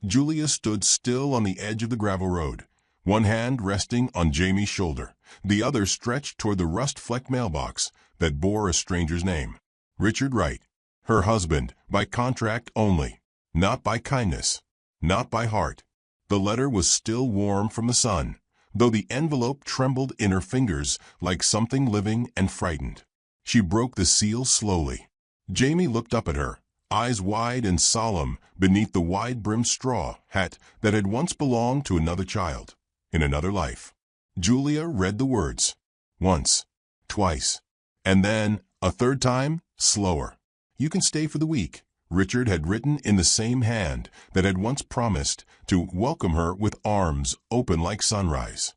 Julia stood still on the edge of the gravel road, one hand resting on Jamie's shoulder, the other stretched toward the rust-flecked mailbox that bore a stranger's name. Richard Wright, her husband, by contract only, not by kindness, not by heart. The letter was still warm from the sun, though the envelope trembled in her fingers like something living and frightened. She broke the seal slowly. Jamie looked up at her, eyes wide and solemn beneath the wide-brimmed straw hat that had once belonged to another child, in another life. Julia read the words. Once, twice, and then, a third time, slower. "You can stay for the week," Richard had written in the same hand that had once promised to welcome her with arms open like sunrise.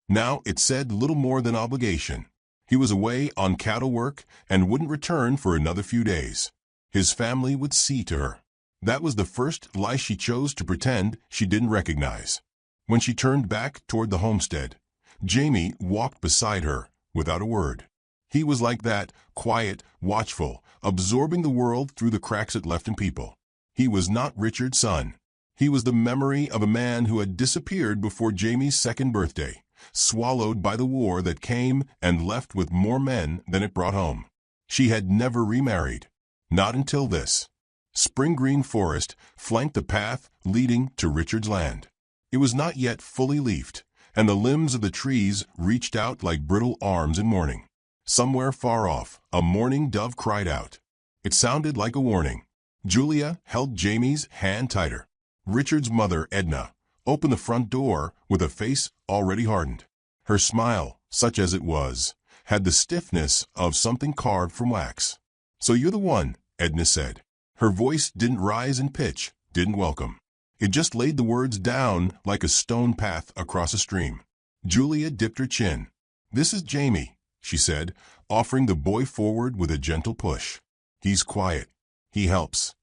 Now it said little more than obligation. He was away on cattle work and wouldn't return for another few days. His family would see to her. That was the first lie she chose to pretend she didn't recognize. When she turned back toward the homestead, Jamie walked beside her without a word. He was like that, quiet, watchful, absorbing the world through the cracks it left in people. He was not Richard's son. He was the memory of a man who had disappeared before Jamie's second birthday, swallowed by the war that came and left with more men than it brought home. She had never remarried. Not until this. Spring green forest flanked the path leading to Richard's land. It was not yet fully leafed, and the limbs of the trees reached out like brittle arms in mourning. Somewhere far off, a mourning dove cried out. It sounded like a warning. Julia held Jamie's hand tighter. Richard's mother, Edna, opened the front door with a face already hardened. Her smile, such as it was, had the stiffness of something carved from wax. "So you're the one," Edna said. Her voice didn't rise in pitch, didn't welcome. It just laid the words down like a stone path across a stream. Julia dipped her chin. "This is Jamie," she said, offering the boy forward with a gentle push. "He's quiet. He helps."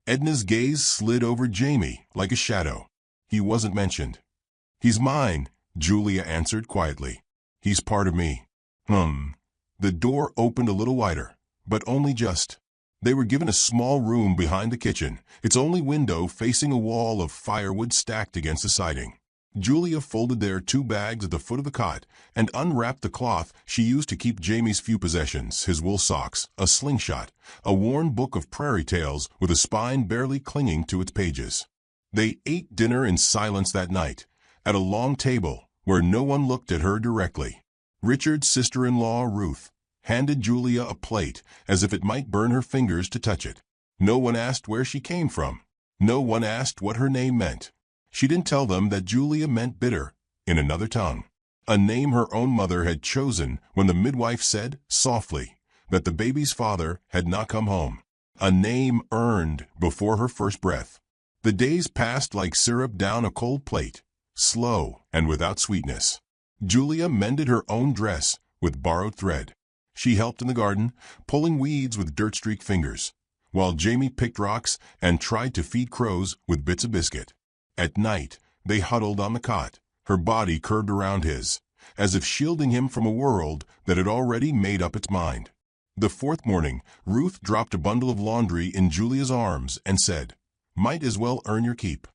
Edna's gaze slid over Jamie like a shadow. He wasn't mentioned. "He's mine," Julia answered quietly. "He's part of me." The door opened a little wider, but only just. They were given a small room behind the kitchen, its only window facing a wall of firewood stacked against the siding. Julia folded their 2 bags at the foot of the cot and unwrapped the cloth she used to keep Jamie's few possessions, his wool socks, a slingshot, a worn book of prairie tales with a spine barely clinging to its pages. They ate dinner in silence that night, at a long table where no one looked at her directly. Richard's sister-in-law, Ruth, handed Julia a plate as if it might burn her fingers to touch it. No one asked where she came from. No one asked what her name meant. She didn't tell them that Julia meant bitter, in another tongue, a name her own mother had chosen when the midwife said, softly, that the baby's father had not come home, a name earned before her first breath. The days passed like syrup down a cold plate, slow and without sweetness. Julia mended her own dress with borrowed thread. She helped in the garden, pulling weeds with dirt-streaked fingers, while Jamie picked rocks and tried to feed crows with bits of biscuit. At night, they huddled on the cot, her body curved around his, as if shielding him from a world that had already made up its mind. The 4th morning, Ruth dropped a bundle of laundry in Julia's arms and said, "Might as well earn your keep."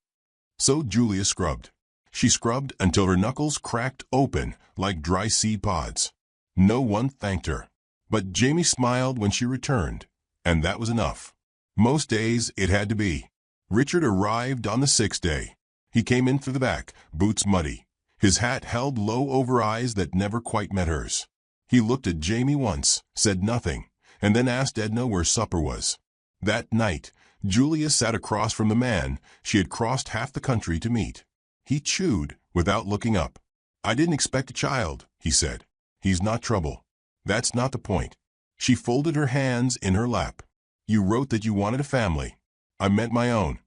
So Julia scrubbed. She scrubbed until her knuckles cracked open like dry seed pods. No one thanked her. But Jamie smiled when she returned, and that was enough. Most days it had to be. Richard arrived on the 6th day. He came in through the back, boots muddy, his hat held low over eyes that never quite met hers. He looked at Jamie once, said nothing, and then asked Edna where supper was. That night, Julia sat across from the man she had crossed half the country to meet. He chewed without looking up. "I didn't expect a child," he said. "He's not trouble. That's not the point." She folded her hands in her lap. "You wrote that you wanted a family. I meant my own."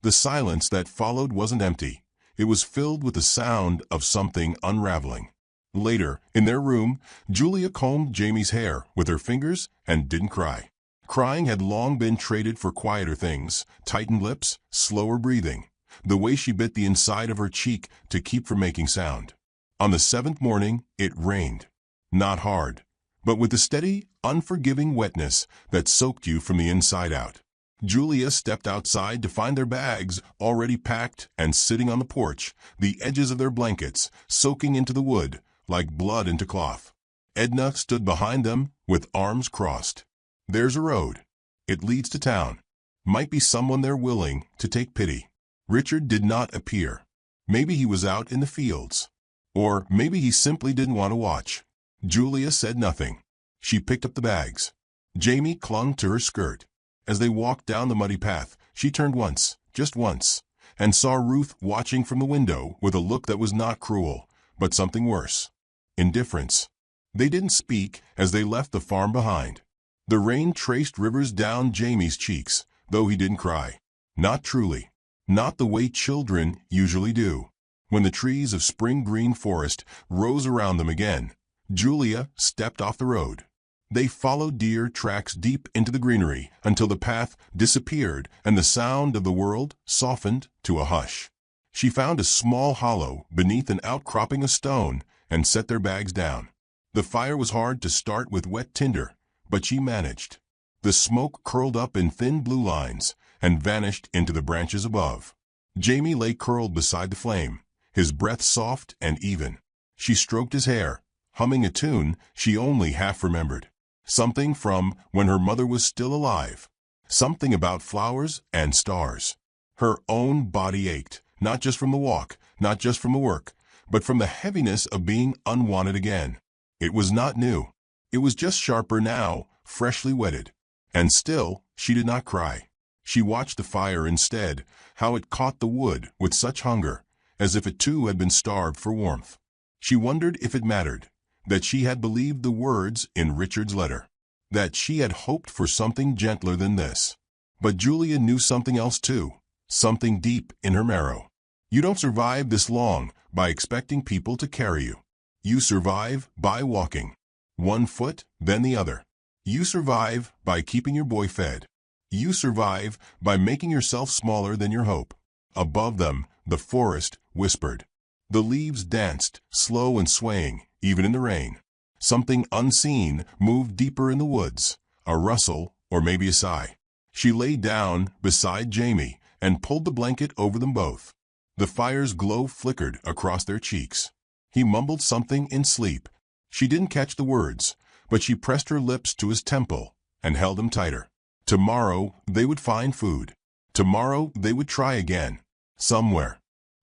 The silence that followed wasn't empty. It was filled with the sound of something unraveling. Later, in their room, Julia combed Jamie's hair with her fingers and didn't cry. Crying had long been traded for quieter things, tightened lips, slower breathing, the way she bit the inside of her cheek to keep from making sound. On the 7th morning, it rained. Not hard, but with the steady, unforgiving wetness that soaked you from the inside out. Julia stepped outside to find their bags already packed and sitting on the porch, the edges of their blankets soaking into the wood like blood into cloth. Edna stood behind them with arms crossed. There's a road. It leads to town. Might be someone there willing to take pity. Richard did not appear. Maybe he was out in the fields. Or maybe he simply didn't want to watch. Julia said nothing. She picked up the bags. Jamie clung to her skirt. As they walked down the muddy path, she turned once, just once, and saw Ruth watching from the window with a look that was not cruel, but something worse. Indifference. They didn't speak as they left the farm behind. The rain traced rivers down Jamie's cheeks, though he didn't cry. Not truly. Not the way children usually do. When the trees of spring green forest rose around them again, Julia stepped off the road. They followed deer tracks deep into the greenery until the path disappeared and the sound of the world softened to a hush. She found a small hollow beneath an outcropping of stone and set their bags down. The fire was hard to start with wet tinder, but she managed. The smoke curled up in thin blue lines and vanished into the branches above. Jamie lay curled beside the flame, his breath soft and even. She stroked his hair, humming a tune she only half remembered. Something from when her mother was still alive. Something about flowers and stars. Her own body ached, not just from the walk, not just from the work, but from the heaviness of being unwanted again. It was not new. It was just sharper now, freshly wetted. And still, she did not cry. She watched the fire instead, how it caught the wood with such hunger, as if it too had been starved for warmth. She wondered if it mattered, that she had believed the words in Richard's letter, that she had hoped for something gentler than this. But Julia knew something else too, something deep in her marrow. You don't survive this long by expecting people to carry you. You survive by walking. One foot, then the other. You survive by keeping your boy fed. You survive by making yourself smaller than your hope. Above them, the forest whispered. The leaves danced, slow and swaying, even in the rain. Something unseen moved deeper in the woods, a rustle or maybe a sigh. She lay down beside Jamie and pulled the blanket over them both. The fire's glow flickered across their cheeks. He mumbled something in sleep. She didn't catch the words, but she pressed her lips to his temple and held him tighter. Tomorrow they would find food. Tomorrow they would try again, somewhere.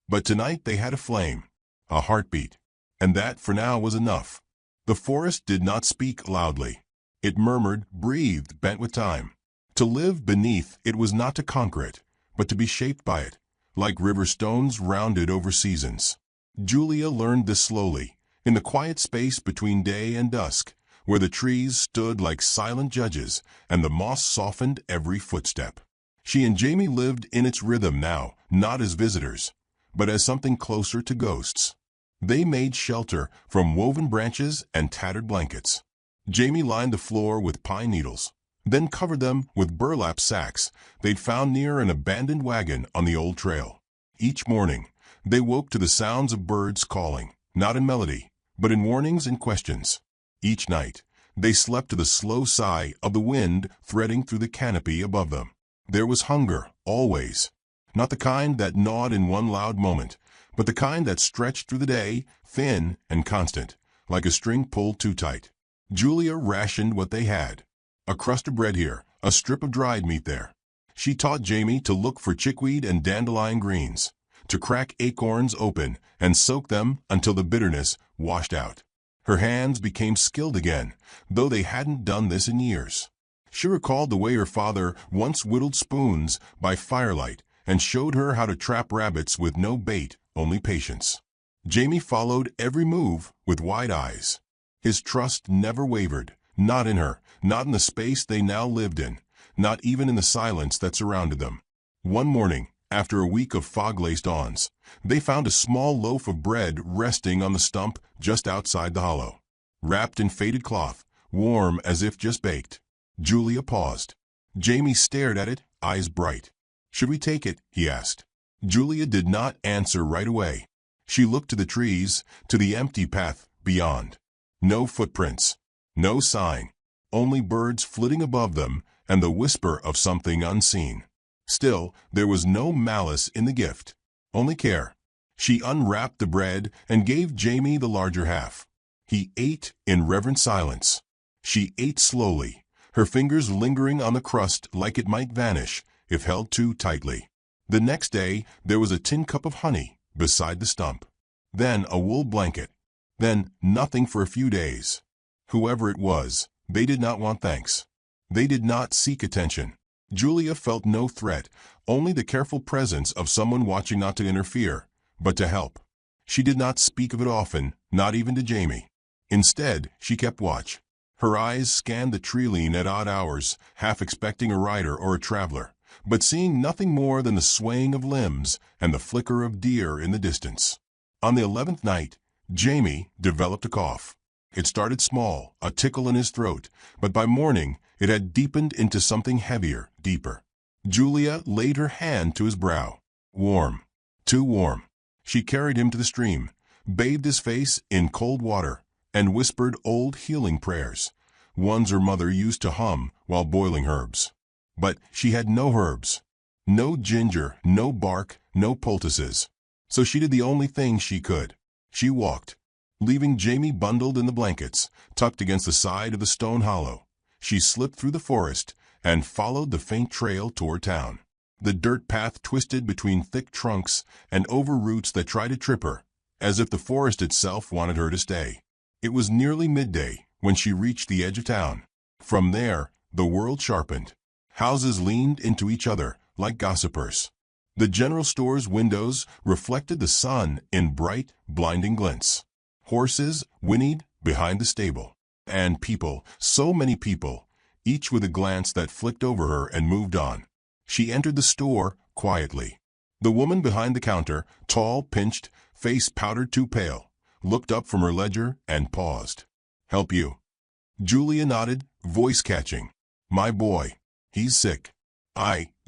But tonight they had a flame, a heartbeat, and that for now was enough. The forest did not speak loudly. It murmured, breathed, bent with time. To live beneath it was not to conquer it, but to be shaped by it, like river stones rounded over seasons. Julia learned this slowly, in the quiet space between day and dusk, where the trees stood like silent judges and the moss softened every footstep. She and Jamie lived in its rhythm now, not as visitors, but as something closer to ghosts. They made shelter from woven branches and tattered blankets. Jamie lined the floor with pine needles, then covered them with burlap sacks they'd found near an abandoned wagon on the old trail. Each morning, they woke to the sounds of birds calling, not in melody, but in warnings and questions. Each night, they slept to the slow sigh of the wind threading through the canopy above them. There was hunger, always. Not the kind that gnawed in one loud moment, but the kind that stretched through the day, thin and constant, like a string pulled too tight. Julia rationed what they had. A crust of bread here, a strip of dried meat there. She taught Jamie to look for chickweed and dandelion greens, to crack acorns open and soak them until the bitterness washed out. Her hands became skilled again, though they hadn't done this in years. She recalled the way her father once whittled spoons by firelight and showed her how to trap rabbits with no bait, only patience. Jamie followed every move with wide eyes. His trust never wavered, not in her, not in the space they now lived in, not even in the silence that surrounded them. One morning, after a week of fog-laced dawns, they found a small loaf of bread resting on the stump just outside the hollow. Wrapped in faded cloth, warm as if just baked. Julia paused. Jamie stared at it, eyes bright. "Should we take it?" he asked. Julia did not answer right away. She looked to the trees, to the empty path beyond. No footprints, no sign, only birds flitting above them and the whisper of something unseen. Still, there was no malice in the gift, only care. She unwrapped the bread and gave Jamie the larger half. He ate in reverent silence. She ate slowly, her fingers lingering on the crust like it might vanish if held too tightly. The next day, there was a tin cup of honey beside the stump. Then a wool blanket. Then nothing for a few days. Whoever it was, they did not want thanks. They did not seek attention. Julia felt no threat, only the careful presence of someone watching not to interfere, but to help. She did not speak of it often, not even to Jamie. Instead, she kept watch. Her eyes scanned the tree-line at odd hours, half expecting a rider or a traveler, but seeing nothing more than the swaying of limbs and the flicker of deer in the distance. On the 11th night, Jamie developed a cough. It started small, a tickle in his throat, but by morning it had deepened into something heavier, deeper. Julia laid her hand to his brow. Warm. Too warm. She carried him to the stream, bathed his face in cold water, and whispered old healing prayers, ones her mother used to hum while boiling herbs. But she had no herbs. No ginger, no bark, no poultices. So she did the only thing she could. She walked, leaving Jamie bundled in the blankets, tucked against the side of the stone hollow. She slipped through the forest and followed the faint trail toward town. The dirt path twisted between thick trunks and over roots that tried to trip her, as if the forest itself wanted her to stay. It was nearly midday when she reached the edge of town. From there, the world sharpened. Houses leaned into each other like gossipers. The general store's windows reflected the sun in bright, blinding glints. Horses whinnied behind the stable. And people, so many people, each with a glance that flicked over her and moved on. She entered the store quietly. The woman behind the counter, tall, pinched, face powdered too pale, looked up from her ledger and paused. "Help you?" Julia nodded, voice catching. "My boy. He's sick.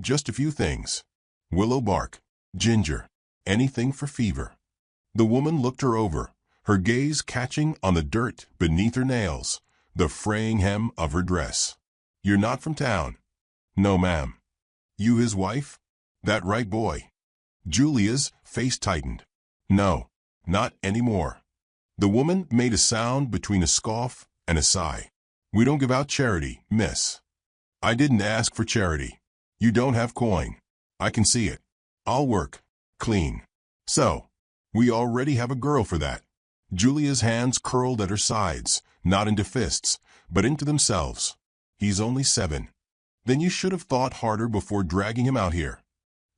Just a few things. Willow bark, ginger, anything for fever." The woman looked her over, her gaze catching on the dirt beneath her nails, the fraying hem of her dress. "You're not from town?" "No, ma'am." "You his wife?" "That right, boy." Julia's face tightened. "No, not anymore." The woman made a sound between a scoff and a sigh. "We don't give out charity, miss." "I didn't ask for charity. You don't have coin. I can see it. I'll work. Clean. So, we already have a girl for that." Julia's hands curled at her sides, not into fists, but into themselves. "He's only 7. Then you should have thought harder before dragging him out here."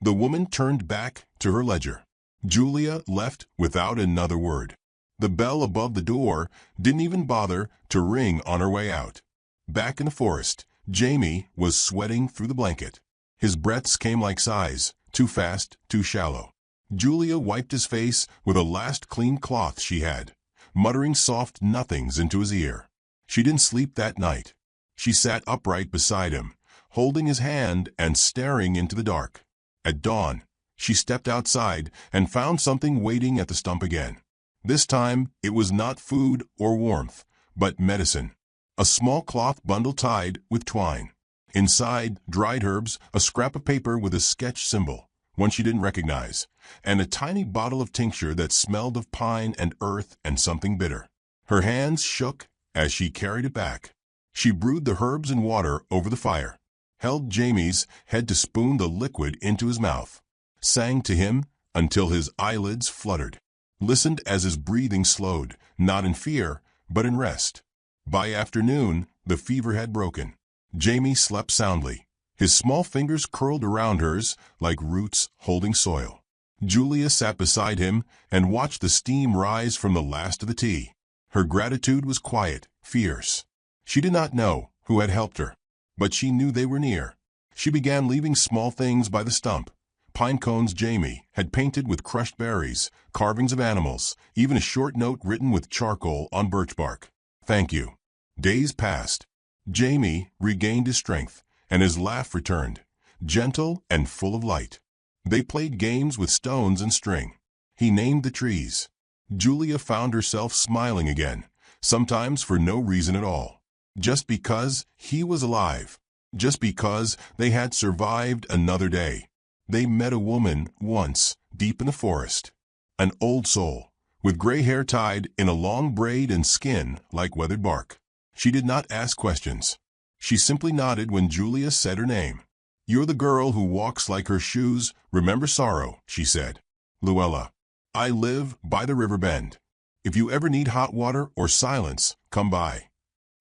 The woman turned back to her ledger. Julia left without another word. The bell above the door didn't even bother to ring on her way out. Back in the forest, Jamie was sweating through the blanket. His breaths came like sighs, too fast, too shallow. Julia wiped his face with a last clean cloth she had, muttering soft nothings into his ear. She didn't sleep that night. She sat upright beside him, holding his hand and staring into the dark. At dawn, she stepped outside and found something waiting at the stump again. This time, it was not food or warmth, but medicine. A small cloth bundle tied with twine. Inside, dried herbs, a scrap of paper with a sketch symbol, one she didn't recognize, and a tiny bottle of tincture that smelled of pine and earth and something bitter. Her hands shook as she carried it back. She brewed the herbs and water over the fire, held Jamie's head to spoon the liquid into his mouth, sang to him until his eyelids fluttered, listened as his breathing slowed, not in fear, but in rest. By afternoon, the fever had broken. Jamie slept soundly, his small fingers curled around hers like roots holding soil. Julia sat beside him and watched the steam rise from the last of the tea. Her gratitude was quiet, fierce. She did not know who had helped her, but she knew they were near. She began leaving small things by the stump. Pine cones Jamie had painted with crushed berries, carvings of animals, even a short note written with charcoal on birch bark. "Thank you." Days passed. Jamie regained his strength, and his laugh returned, gentle and full of light. They played games with stones and string. He named the trees. Julia found herself smiling again, sometimes for no reason at all, just because he was alive. just because they had survived another day. They met a woman once, deep in the forest. An old soul, with gray hair tied in a long braid and skin like weathered bark. She did not ask questions. She simply nodded when Julia said her name. "You're the girl who walks like her shoes remember sorrow," she said. "Luella. I live by the river bend. If you ever need hot water or silence, come by."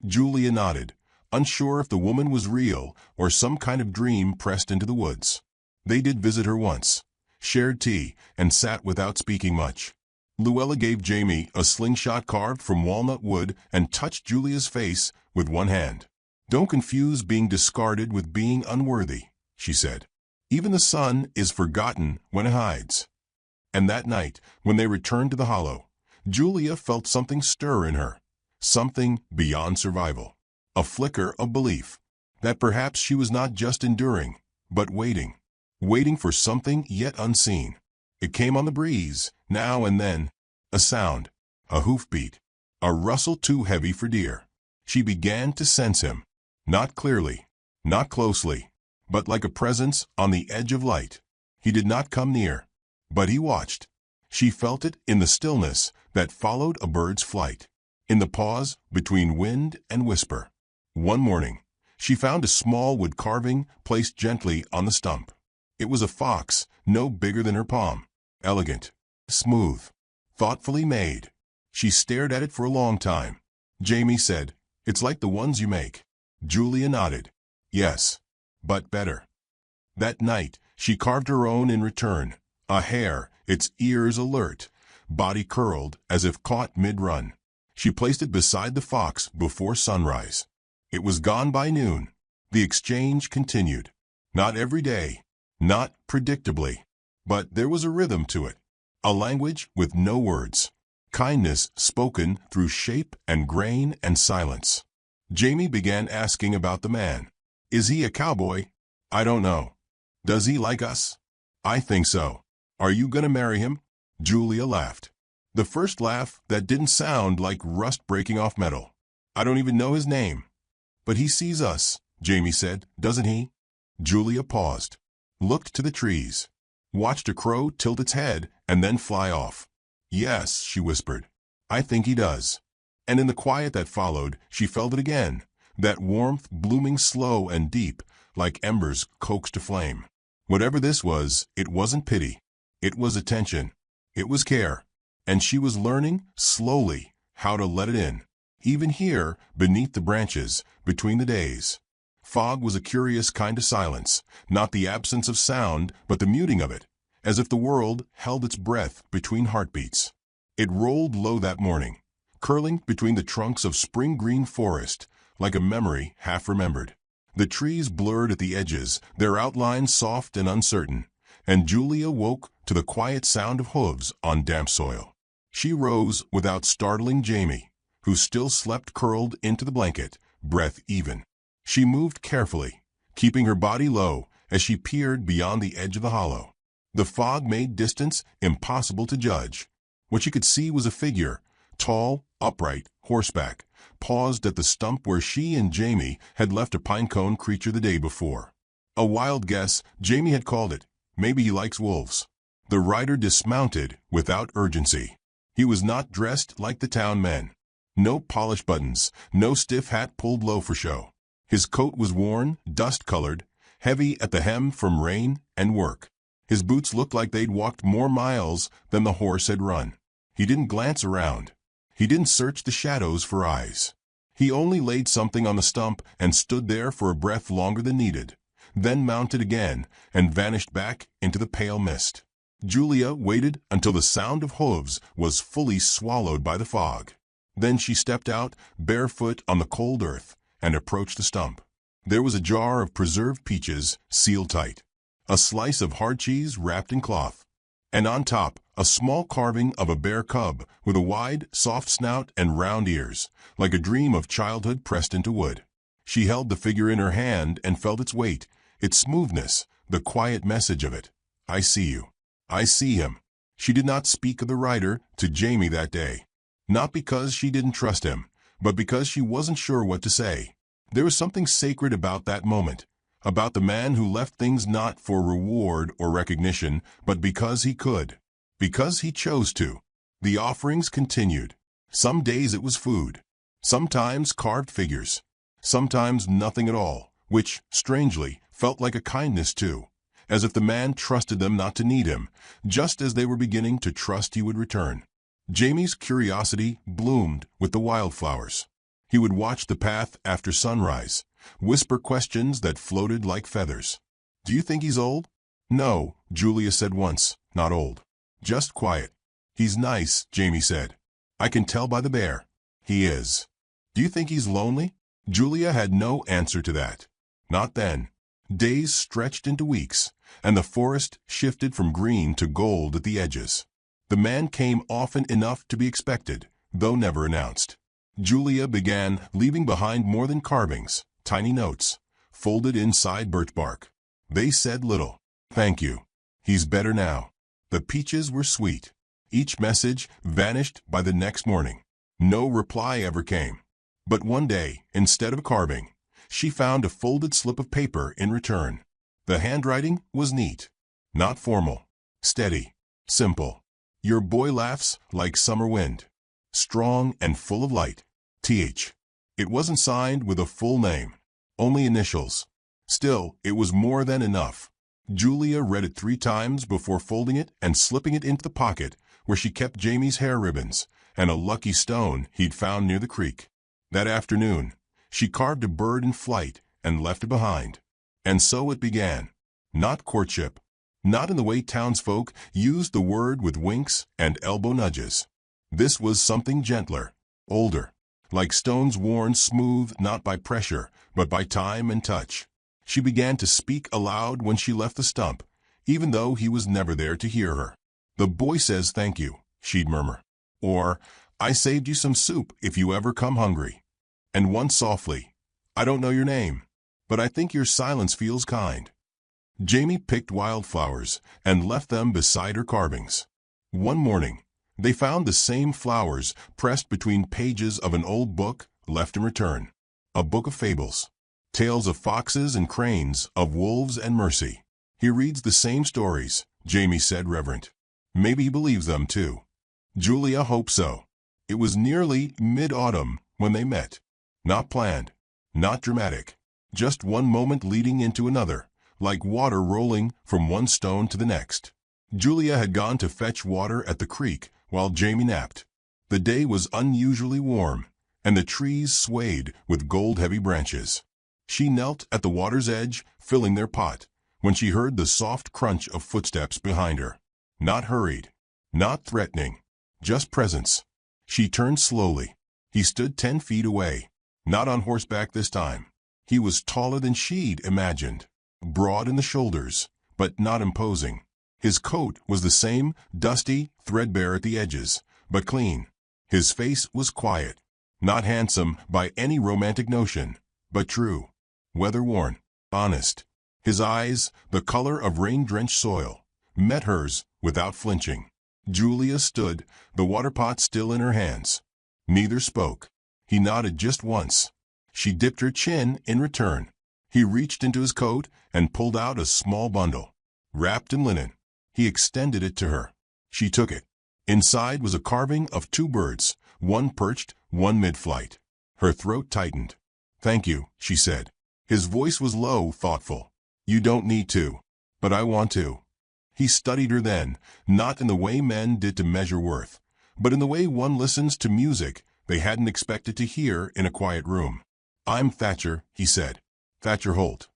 Julia nodded, unsure if the woman was real or some kind of dream pressed into the woods. They did visit her once, shared tea, and sat without speaking much. Luella gave Jamie a slingshot carved from walnut wood and touched Julia's face with one hand. "Don't confuse being discarded with being unworthy," she said. "Even the sun is forgotten when it hides." And that night, when they returned to the hollow, Julia felt something stir in her, something beyond survival. A flicker of belief that perhaps she was not just enduring, but waiting for something yet unseen. It came on the breeze, now and then, a sound, a hoofbeat, a rustle too heavy for deer. She began to sense him, not clearly, not closely, but like a presence on the edge of light. He did not come near, but he watched. She felt it in the stillness that followed a bird's flight, in the pause between wind and whisper. One morning, she found a small wood carving placed gently on the stump. It was a fox, no bigger than her palm, elegant, smooth, thoughtfully made. She stared at it for a long time. Jamie said, "It's like the ones you make." Julia nodded. "Yes, but better." That night, she carved her own in return, a hare, its ears alert, body curled as if caught mid-run. She placed it beside the fox before sunrise. It was gone by noon. The exchange continued. Not every day, not predictably, but there was a rhythm to it, a language with no words, kindness spoken through shape and grain and silence. Jamie began asking about the man. "Is he a cowboy?" "I don't know." "Does he like us?" "I think so." "Are you gonna marry him?" Julia laughed. The first laugh that didn't sound like rust breaking off metal. "I don't even know his name." "But he sees us," Jamie said, "doesn't he?" Julia paused, looked to the trees, watched a crow tilt its head and then fly off. "Yes," she whispered, "I think he does." And in the quiet that followed, she felt it again, that warmth blooming slow and deep, like embers coaxed to flame. Whatever this was, it wasn't pity. It was attention. It was care. And she was learning, slowly, how to let it in. Even here, beneath the branches, between the days. Fog was a curious kind of silence, not the absence of sound, but the muting of it, as if the world held its breath between heartbeats. It rolled low that morning, curling between the trunks of spring-green forest, like a memory half-remembered. The trees blurred at the edges, their outlines soft and uncertain, and Julia woke to the quiet sound of hooves on damp soil. She rose without startling Jamie, who still slept curled into the blanket, breath even. She moved carefully, keeping her body low as she peered beyond the edge of the hollow. The fog made distance impossible to judge. What she could see was a figure, tall, upright, horseback, paused at the stump where she and Jamie had left a pinecone creature the day before. A wild guess, Jamie had called it. Maybe he likes wolves. The rider dismounted without urgency. He was not dressed like the town men. No polished buttons, no stiff hat pulled low for show. His coat was worn, dust-colored, heavy at the hem from rain and work. His boots looked like they'd walked more miles than the horse had run. He didn't glance around. He didn't search the shadows for eyes. He only laid something on the stump and stood there for a breath longer than needed, then mounted again and vanished back into the pale mist. Julia waited until the sound of hooves was fully swallowed by the fog. Then she stepped out, barefoot on the cold earth, and approached the stump. There was a jar of preserved peaches, sealed tight, a slice of hard cheese wrapped in cloth, and on top, a small carving of a bear cub with a wide, soft snout and round ears, like a dream of childhood pressed into wood. She held the figure in her hand and felt its weight, its smoothness, the quiet message of it. "I see you. I see him." She did not speak of the rider to Jamie that day. Not because she didn't trust him, but because she wasn't sure what to say. There was something sacred about that moment, about the man who left things not for reward or recognition, but because he could, because he chose to. The offerings continued. Some days it was food, sometimes carved figures, sometimes nothing at all, which, strangely, felt like a kindness too, as if the man trusted them not to need him, just as they were beginning to trust he would return. Jamie's curiosity bloomed with the wildflowers. He would watch the path after sunrise, whisper questions that floated like feathers. "Do you think he's old?" "No," Julia said once, "not old. Just quiet." "He's nice," Jamie said. "I can tell by the bear." "He is." "Do you think he's lonely?" Julia had no answer to that. Not then. Days stretched into weeks, and the forest shifted from green to gold at the edges. The man came often enough to be expected, though never announced. Julia began leaving behind more than carvings, tiny notes, folded inside birch bark. They said little. "Thank you. He's better now." The peaches were sweet. Each message vanished by the next morning. No reply ever came. But one day, instead of a carving, she found a folded slip of paper in return. The handwriting was neat, not formal, steady, simple. "Your boy laughs like summer wind. Strong and full of light. Th." It wasn't signed with a full name, only initials. Still, it was more than enough. Julia read it 3 times before folding it and slipping it into the pocket where she kept Jamie's hair ribbons and a lucky stone he'd found near the creek. That afternoon, she carved a bird in flight and left it behind. And so it began. Not courtship. Not in the way townsfolk used the word with winks and elbow nudges. This was something gentler, older, like stones worn smooth not by pressure, but by time and touch. She began to speak aloud when she left the stump, even though he was never there to hear her. "The boy says thank you," she'd murmur. Or, "I saved you some soup if you ever come hungry." And once softly, "I don't know your name, but I think your silence feels kind." Jamie picked wildflowers and left them beside her carvings. One morning, they found the same flowers pressed between pages of an old book left in return. A book of fables. Tales of foxes and cranes, of wolves and mercy. "He reads the same stories," Jamie said, reverent. Maybe he believes them too. Julia hoped so. It was nearly mid-autumn when they met. Not planned, not dramatic, just one moment leading into another, like water rolling from one stone to the next. Julia had gone to fetch water at the creek while Jamie napped. The day was unusually warm, and the trees swayed with gold-heavy branches. She knelt at the water's edge, filling their pot, when she heard the soft crunch of footsteps behind her. Not hurried, not threatening, just presence. She turned slowly. He stood 10 feet away, not on horseback this time. He was taller than she'd imagined, broad in the shoulders, but not imposing. His coat was the same, dusty, threadbare at the edges, but clean. His face was quiet, not handsome by any romantic notion, but true, weather-worn, honest. His eyes, the color of rain-drenched soil, met hers without flinching. Julia stood, the water pot still in her hands. Neither spoke. He nodded just once. She dipped her chin in return. He reached into his coat and pulled out a small bundle, wrapped in linen. He extended it to her. She took it. Inside was a carving of 2 birds, one perched, one mid-flight. Her throat tightened. "Thank you," she said. His voice was low, thoughtful. "You don't need to, but I want to." He studied her then, not in the way men did to measure worth, but in the way one listens to music they hadn't expected to hear in a quiet room. "I'm Thatcher," he said. "Thatcher Holt."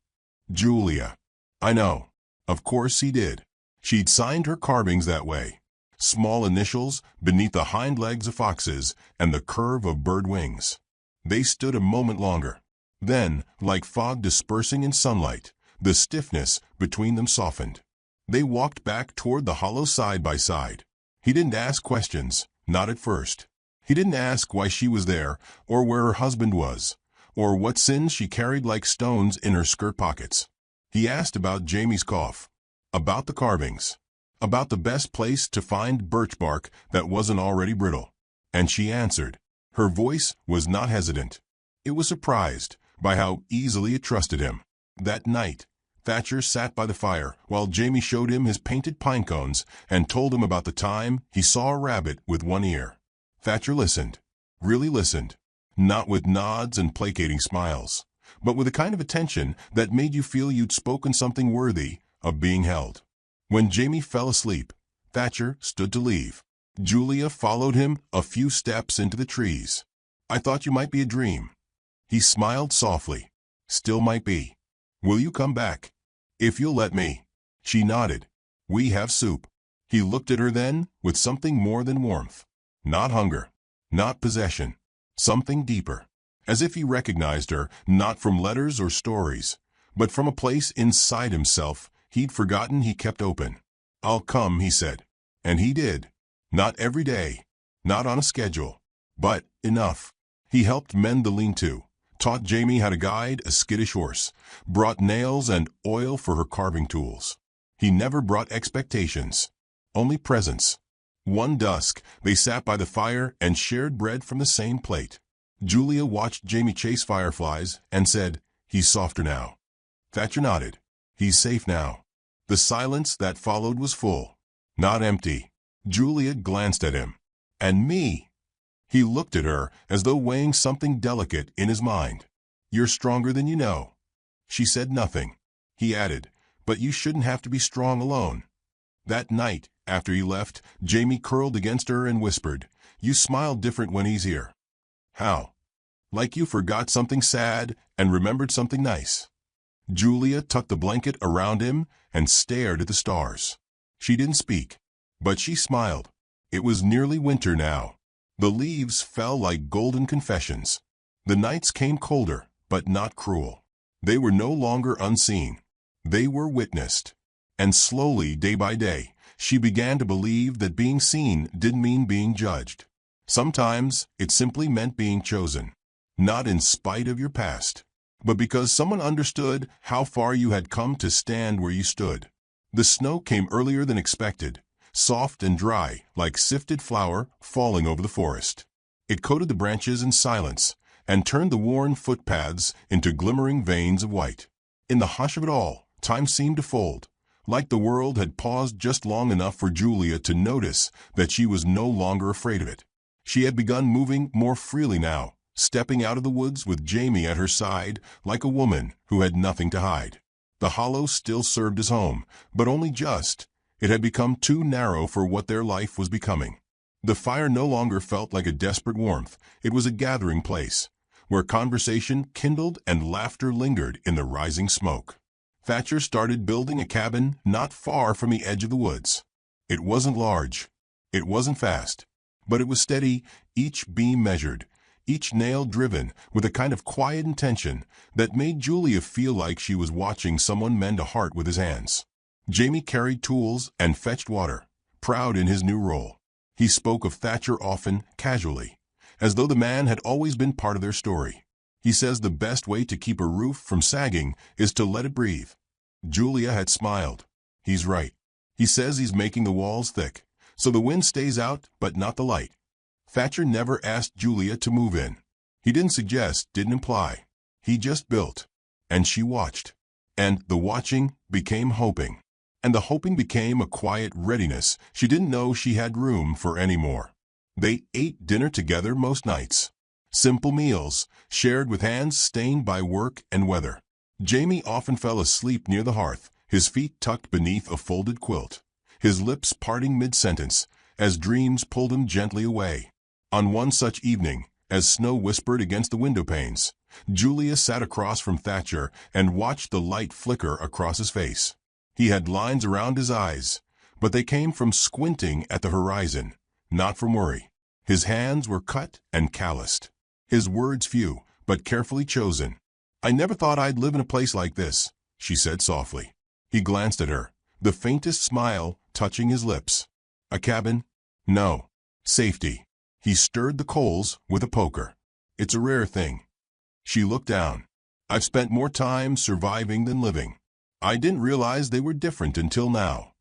"Julia." "I know." Of course he did. She'd signed her carvings that way. Small initials beneath the hind legs of foxes and the curve of bird wings. They stood a moment longer. Then, like fog dispersing in sunlight, the stiffness between them softened. They walked back toward the hollow side by side. He didn't ask questions, not at first. He didn't ask why she was there, or where her husband was, or what sins she carried like stones in her skirt pockets. He asked about Jamie's cough, about the carvings, about the best place to find birch bark that wasn't already brittle. And she answered. Her voice was not hesitant. It was surprised, by how easily it trusted him. That night, Thatcher sat by the fire while Jamie showed him his painted pine cones and told him about the time he saw a rabbit with one ear. Thatcher listened, really listened, not with nods and placating smiles, but with a kind of attention that made you feel you'd spoken something worthy of being held. When Jamie fell asleep, Thatcher stood to leave. Julia followed him a few steps into the trees. "I thought you might be a dream." He smiled softly. "Still might be. Will you come back?" "If you'll let me." She nodded. "We have soup." He looked at her then with something more than warmth. Not hunger. Not possession. Something deeper. As if he recognized her, not from letters or stories, but from a place inside himself he'd forgotten he kept open. "I'll come," he said. And he did. Not every day. Not on a schedule. But enough. He helped mend the lean-to, taught Jamie how to guide a skittish horse, brought nails and oil for her carving tools. He never brought expectations, only presence. One dusk, they sat by the fire and shared bread from the same plate. Julia watched Jamie chase fireflies and said, "He's softer now." Thatcher nodded. "He's safe now." The silence that followed was full, not empty. Julia glanced at him. "And me?" He looked at her as though weighing something delicate in his mind. "You're stronger than you know." She said nothing. He added, "But you shouldn't have to be strong alone." That night, after he left, Jamie curled against her and whispered, "You smile different when he's here." "How?" "Like you forgot something sad and remembered something nice." Julia tucked the blanket around him and stared at the stars. She didn't speak, but she smiled. It was nearly winter now. The leaves fell like golden confessions. The nights came colder, but not cruel. They were no longer unseen. They were witnessed. And slowly, day by day, she began to believe that being seen didn't mean being judged. Sometimes it simply meant being chosen. Not in spite of your past, but because someone understood how far you had come to stand where you stood. The snow came earlier than expected, soft and dry, like sifted flour falling over the forest. It coated the branches in silence and turned the worn footpaths into glimmering veins of white. In the hush of it all, time seemed to fold, like the world had paused just long enough for Julia to notice that she was no longer afraid of it. She had begun moving more freely now, stepping out of the woods with Jamie at her side like a woman who had nothing to hide. The hollow still served as home, but only just. It had become too narrow for what their life was becoming. The fire no longer felt like a desperate warmth. It was a gathering place, where conversation kindled and laughter lingered in the rising smoke. Thatcher started building a cabin not far from the edge of the woods. It wasn't large. It wasn't fast. But it was steady, each beam measured, each nail driven with a kind of quiet intention that made Julia feel like she was watching someone mend a heart with his hands. Jamie carried tools and fetched water, proud in his new role. He spoke of Thatcher often, casually, as though the man had always been part of their story. He says the best way to keep a roof from sagging is to let it breathe. Julia had smiled. He's right. He says he's making the walls thick, so the wind stays out but not the light. Thatcher never asked Julia to move in. He didn't suggest, didn't imply. He just built. And she watched. And the watching became hoping. And the hoping became a quiet readiness she didn't know she had room for anymore. They ate dinner together most nights. Simple meals, shared with hands stained by work and weather. Jamie often fell asleep near the hearth, his feet tucked beneath a folded quilt, his lips parting mid-sentence, as dreams pulled him gently away. On one such evening, as snow whispered against the window panes, Julia sat across from Thatcher and watched the light flicker across his face. He had lines around his eyes, but they came from squinting at the horizon, not from worry. His hands were cut and calloused. His words few, but carefully chosen. "I never thought I'd live in a place like this," she said softly. He glanced at her, the faintest smile touching his lips. "A cabin? No. Safety." He stirred the coals with a poker. "It's a rare thing." She looked down. "I've spent more time surviving than living. I didn't realize they were different until now."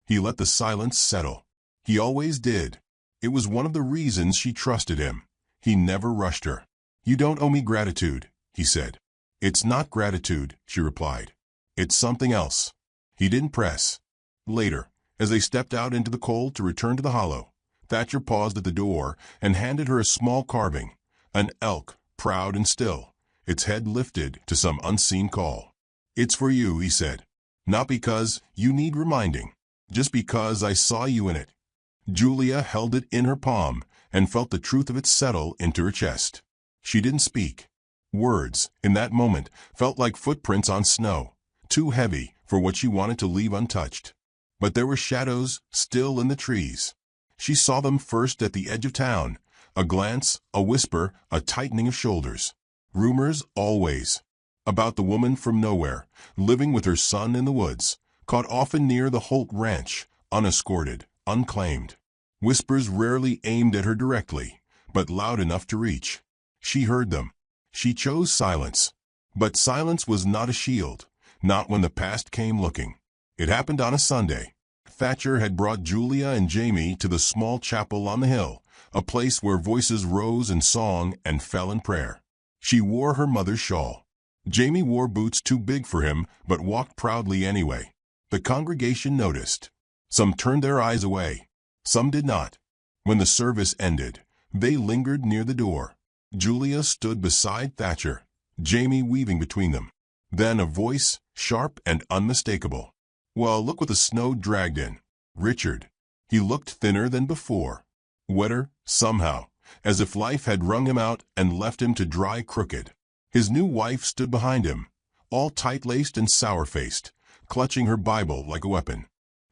He let the silence settle. He always did. It was one of the reasons she trusted him. He never rushed her. "You don't owe me gratitude," he said. "It's not gratitude," she replied. "It's something else." He didn't press. Later, as they stepped out into the cold to return to the hollow, Thatcher paused at the door and handed her a small carving, an elk, proud and still, its head lifted to some unseen call. "It's for you," he said. "Not because you need reminding, just because I saw you in it." Julia held it in her palm and felt the truth of it settle into her chest. She didn't speak. Words, in that moment, felt like footprints on snow, too heavy for what she wanted to leave untouched. But there were shadows still in the trees. She saw them first at the edge of town, a glance, a whisper, a tightening of shoulders. Rumors always. About the woman from nowhere, living with her son in the woods, caught often near the Holt Ranch, unescorted, unclaimed. Whispers rarely aimed at her directly, but loud enough to reach. She heard them. She chose silence. But silence was not a shield, not when the past came looking. It happened on a Sunday. Thatcher had brought Julia and Jamie to the small chapel on the hill, a place where voices rose in song and fell in prayer. She wore her mother's shawl. Jamie wore boots too big for him, but walked proudly anyway. The congregation noticed. Some turned their eyes away. Some did not. When the service ended, they lingered near the door. Julia stood beside Thatcher, Jamie weaving between them. Then a voice, sharp and unmistakable. "Well, look what the snow dragged in. Richard." He looked thinner than before. Wetter, somehow, as if life had wrung him out and left him to dry crooked. His new wife stood behind him, all tight-laced and sour-faced, clutching her Bible like a weapon.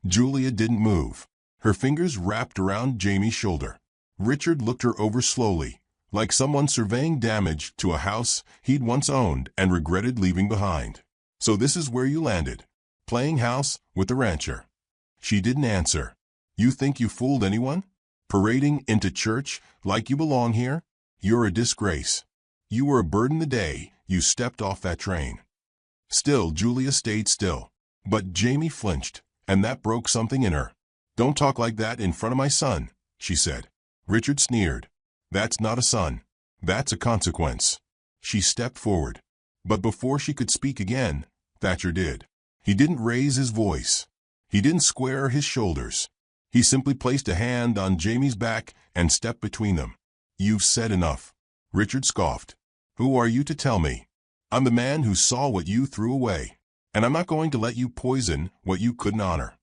Julia didn't move. Her fingers wrapped around Jamie's shoulder. Richard looked her over slowly, like someone surveying damage to a house he'd once owned and regretted leaving behind. "So this is where you landed, playing house with the rancher." She didn't answer. "You think you fooled anyone? Parading into church like you belong here? You're a disgrace. You were a burden the day you stepped off that train." Still, Julia stayed still. But Jamie flinched, and that broke something in her. "Don't talk like that in front of my son," she said. Richard sneered. "That's not a son. That's a consequence." She stepped forward. But before she could speak again, Thatcher did. He didn't raise his voice. He didn't square his shoulders. He simply placed a hand on Jamie's back and stepped between them. "You've said enough." Richard scoffed. "Who are you to tell me? I'm the man who saw what you threw away, and I'm not going to let you poison what you couldn't honor."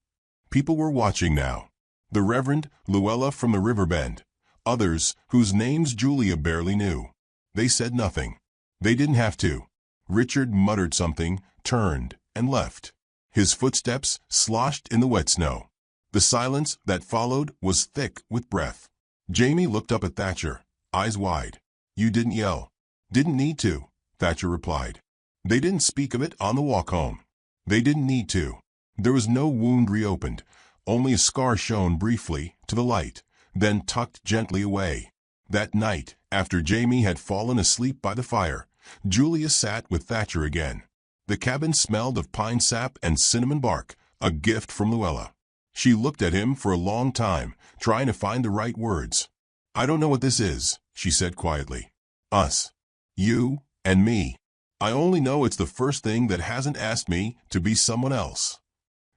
People were watching now. The Reverend Luella from the Riverbend. Others whose names Julia barely knew. They said nothing. They didn't have to. Richard muttered something, turned, and left. His footsteps sloshed in the wet snow. The silence that followed was thick with breath. Jamie looked up at Thatcher, eyes wide. "You didn't yell." "Didn't need to," Thatcher replied. They didn't speak of it on the walk home. They didn't need to. There was no wound reopened, only a scar shown briefly to the light, then tucked gently away. That night, after Jamie had fallen asleep by the fire, Julia sat with Thatcher again. The cabin smelled of pine sap and cinnamon bark, a gift from Luella. She looked at him for a long time, trying to find the right words. "I don't know what this is," she said quietly. "Us. You and me. I only know it's the first thing that hasn't asked me to be someone else."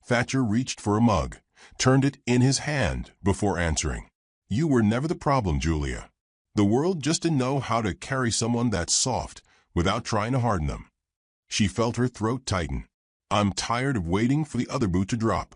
Thatcher reached for a mug, turned it in his hand before answering. "You were never the problem, Julia. The world just didn't know how to carry someone that soft without trying to harden them." She felt her throat tighten. "I'm tired of waiting for the other boot to drop."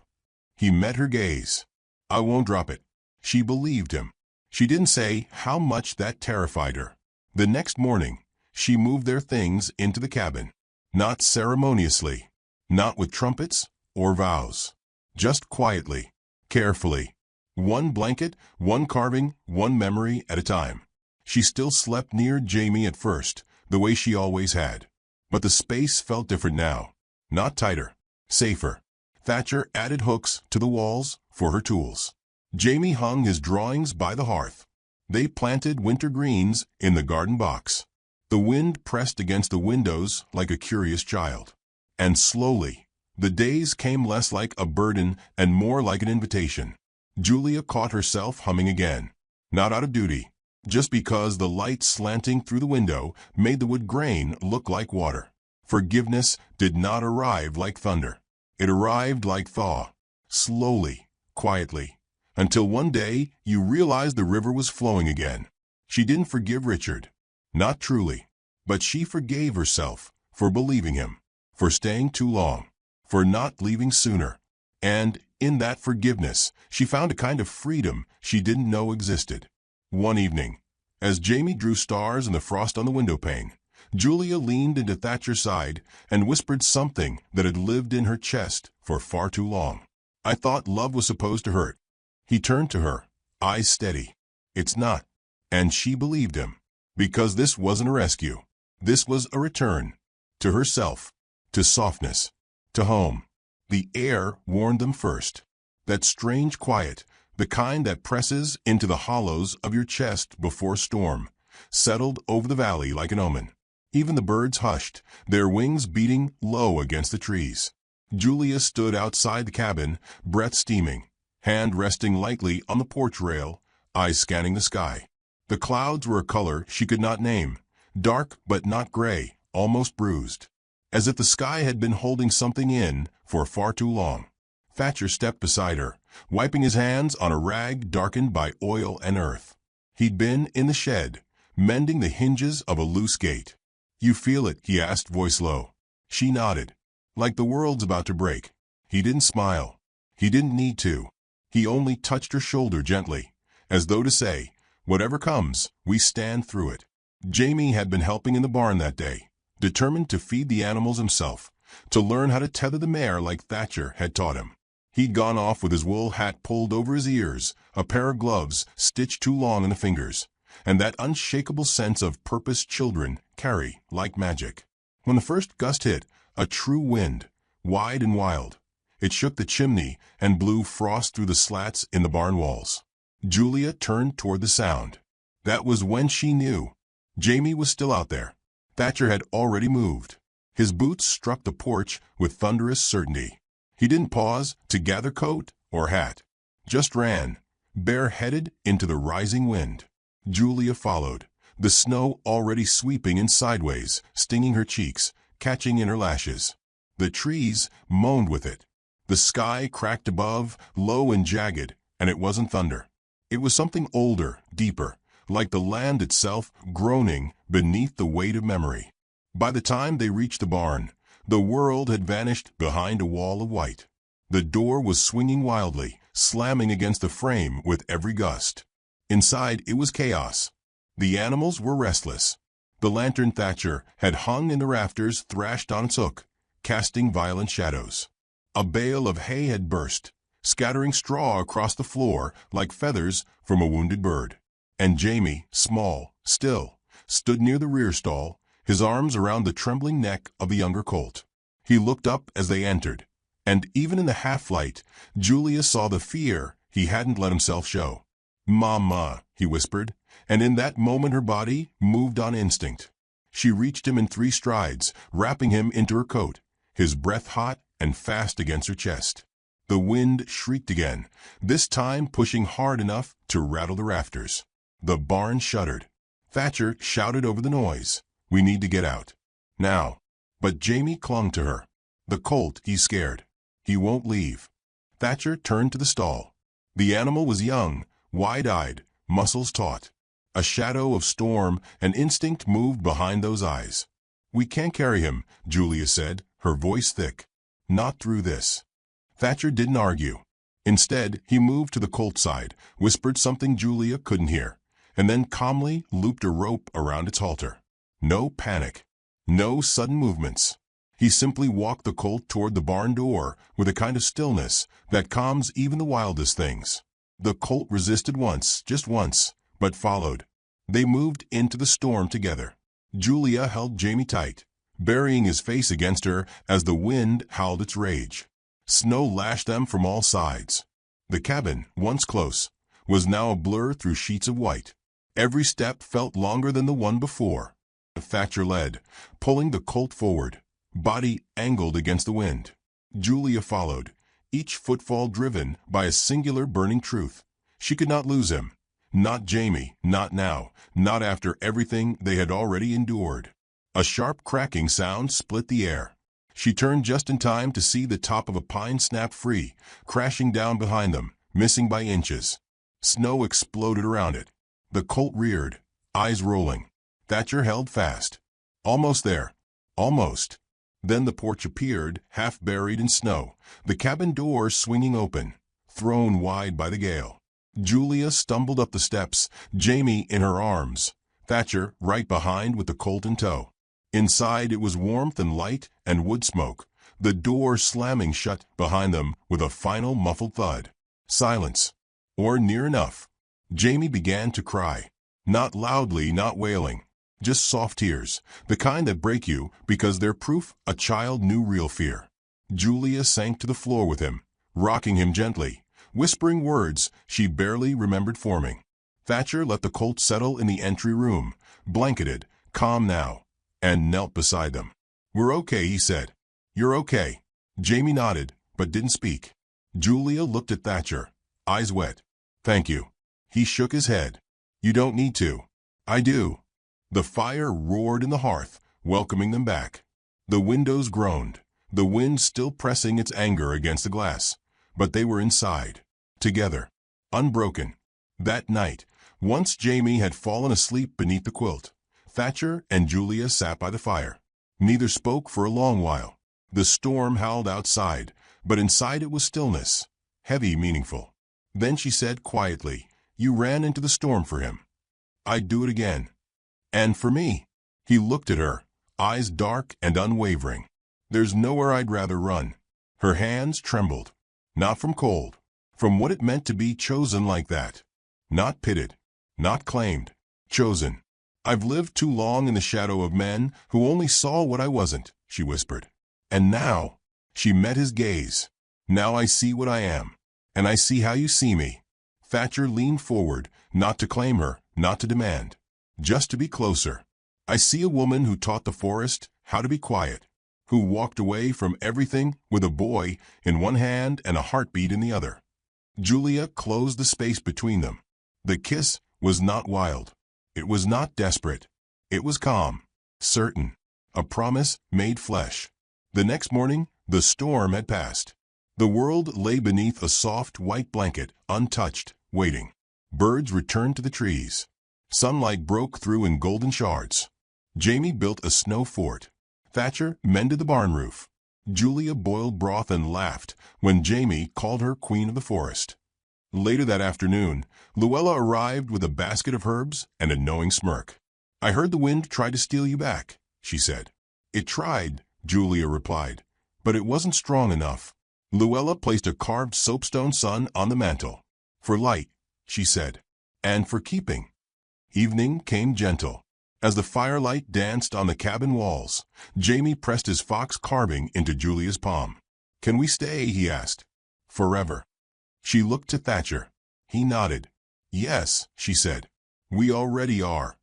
He met her gaze. "I won't drop it." She believed him. She didn't say how much that terrified her. The next morning, she moved their things into the cabin. Not ceremoniously, not with trumpets or vows. Just quietly, carefully. One blanket, one carving, one memory at a time. She still slept near Jamie at first, the way she always had. But the space felt different now. Not tighter, safer. Thatcher added hooks to the walls for her tools. Jamie hung his drawings by the hearth. They planted winter greens in the garden box. The wind pressed against the windows like a curious child. And slowly, the days came less like a burden and more like an invitation. Julia caught herself humming again. Not out of duty, just because the light slanting through the window made the wood grain look like water. Forgiveness did not arrive like thunder. It arrived like thaw, slowly, quietly, until one day you realized the river was flowing again. She didn't forgive Richard. Not truly. But she forgave herself for believing him, for staying too long, for not leaving sooner. And in that forgiveness, she found a kind of freedom she didn't know existed. One evening, as Jamie drew stars in the frost on the windowpane, Julia leaned into Thatcher's side and whispered something that had lived in her chest for far too long. "I thought love was supposed to hurt." He turned to her, eyes steady. "It's not." And she believed him. Because this wasn't a rescue. This was a return. To herself. To softness. To home. The air warned them first. That strange quiet, the kind that presses into the hollows of your chest before storm, settled over the valley like an omen. Even the birds hushed, their wings beating low against the trees. Julia stood outside the cabin, breath steaming, hand resting lightly on the porch rail, eyes scanning the sky. The clouds were a color she could not name, dark but not gray, almost bruised, as if the sky had been holding something in for far too long. Thatcher stepped beside her, wiping his hands on a rag darkened by oil and earth. He'd been in the shed, mending the hinges of a loose gate. "You feel it?" he asked, voice low. She nodded. "Like the world's about to break." He didn't smile. He didn't need to. He only touched her shoulder gently, as though to say, "Whatever comes, we stand through it." Jamie had been helping in the barn that day, determined to feed the animals himself, to learn how to tether the mare like Thatcher had taught him. He'd gone off with his wool hat pulled over his ears, a pair of gloves stitched too long in the fingers, and that unshakable sense of purpose children carry like magic. When the first gust hit, a true wind, wide and wild, it shook the chimney and blew frost through the slats in the barn walls. Julia turned toward the sound. That was when she knew. Jamie was still out there. Thatcher had already moved. His boots struck the porch with thunderous certainty. He didn't pause to gather coat or hat. Just ran, bareheaded into the rising wind. Julia followed, the snow already sweeping in sideways, stinging her cheeks, catching in her lashes. The trees moaned with it. The sky cracked above, low and jagged, and it wasn't thunder. It was something older, deeper, like the land itself groaning beneath the weight of memory. By the time they reached the barn, the world had vanished behind a wall of white. The door was swinging wildly, slamming against the frame with every gust. Inside it was chaos. The animals were restless. The lantern Thatcher had hung in the rafters thrashed on its hook, casting violent shadows. A bale of hay had burst, scattering straw across the floor like feathers from a wounded bird. And Jamie, small, still, stood near the rear stall, his arms around the trembling neck of the younger colt. He looked up as they entered, and even in the half-light, Julia saw the fear he hadn't let himself show. "Mama," he whispered, and in that moment her body moved on instinct. She reached him in 3 strides, wrapping him into her coat, his breath hot and fast against her chest. The wind shrieked again, this time pushing hard enough to rattle the rafters. The barn shuddered. Thatcher shouted over the noise, "We need to get out. Now." But Jamie clung to her. "The colt, he's scared. He won't leave." Thatcher turned to the stall. The animal was young, wide-eyed, muscles taut. A shadow of storm and instinct moved behind those eyes. "We can't carry him," Julia said, her voice thick. "Not through this." Thatcher didn't argue. Instead, he moved to the colt's side, whispered something Julia couldn't hear, and then calmly looped a rope around its halter. No panic. No sudden movements. He simply walked the colt toward the barn door with a kind of stillness that calms even the wildest things. The colt resisted once, just once, but followed. They moved into the storm together. Julia held Jamie tight, burying his face against her as the wind howled its rage. Snow lashed them from all sides. The cabin, once close, was now a blur through sheets of white. Every step felt longer than the one before. Thatcher led, pulling the colt forward, body angled against the wind. Julia followed, each footfall driven by a singular burning truth. She could not lose him. Not Jamie, not now, not after everything they had already endured. A sharp cracking sound split the air. She turned just in time to see the top of a pine snap free, crashing down behind them, missing by inches. Snow exploded around it. The colt reared, eyes rolling. Thatcher held fast. Almost there. Almost. Then the porch appeared, half buried in snow, the cabin door swinging open, thrown wide by the gale. Julia stumbled up the steps, Jamie in her arms, Thatcher right behind with the colt in tow. Inside it was warmth and light and wood smoke, the door slamming shut behind them with a final muffled thud. Silence. Or near enough. Jamie began to cry. Not loudly, not wailing. Just soft tears, the kind that break you because they're proof a child knew real fear. Julia sank to the floor with him, rocking him gently, whispering words she barely remembered forming. Thatcher let the colt settle in the entry room, blanketed, calm now, and knelt beside them. "We're okay," he said. "You're okay." Jamie nodded, but didn't speak. Julia looked at Thatcher, eyes wet. "Thank you." He shook his head. "You don't need to." "I do." The fire roared in the hearth, welcoming them back. The windows groaned, the wind still pressing its anger against the glass. But they were inside, together, unbroken. That night, once Jamie had fallen asleep beneath the quilt, Thatcher and Julia sat by the fire. Neither spoke for a long while. The storm howled outside, but inside it was stillness, heavy, meaningful. Then she said quietly, "You ran into the storm for him." "I'd do it again." "And for me." He looked at her, eyes dark and unwavering. "There's nowhere I'd rather run." Her hands trembled. Not from cold, from what it meant to be chosen like that. Not pitted, not claimed, chosen. "I've lived too long in the shadow of men who only saw what I wasn't," she whispered. "And now," she met his gaze, "now I see what I am, and I see how you see me." Thatcher leaned forward, not to claim her, not to demand, just to be closer. "I see a woman who taught the forest how to be quiet, who walked away from everything with a boy in one hand and a heartbeat in the other." Julia closed the space between them. The kiss was not wild. It was not desperate. It was calm, certain, a promise made flesh. The next morning, the storm had passed. The world lay beneath a soft white blanket, untouched, waiting. Birds returned to the trees. Sunlight broke through in golden shards. Jamie built a snow fort. Thatcher mended the barn roof. Julia boiled broth and laughed when Jamie called her queen of the forest. Later that afternoon, Luella arrived with a basket of herbs and a knowing smirk. "I heard the wind tried to steal you back," she said. "It tried," Julia replied, "but it wasn't strong enough." Luella placed a carved soapstone sun on the mantel. "For light," she said, "and for keeping." Evening came gentle. As the firelight danced on the cabin walls, Jamie pressed his fox carving into Julia's palm. "Can we stay?" he asked. "Forever." She looked to Thatcher. He nodded. "Yes," she said. "We already are."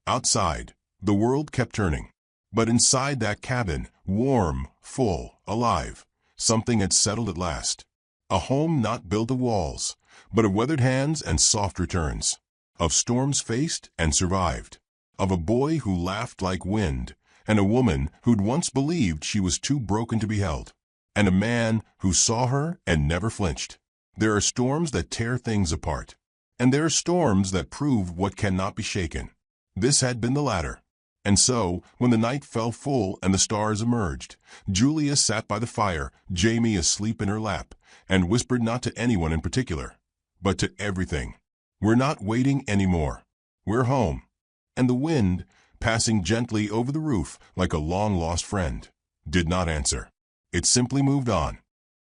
Outside, the world kept turning. But inside that cabin, warm, full, alive, something had settled at last. A home not built of walls, but of weathered hands and soft returns. Of storms faced and survived. Of a boy who laughed like wind, and a woman who'd once believed she was too broken to be held. And a man who saw her and never flinched. There are storms that tear things apart. And there are storms that prove what cannot be shaken. This had been the latter. And so, when the night fell full and the stars emerged, Julia sat by the fire, Jamie asleep in her lap, and whispered not to anyone in particular, but to everything. "We're not waiting anymore. We're home." And the wind, passing gently over the roof like a long-lost friend, did not answer. It simply moved on.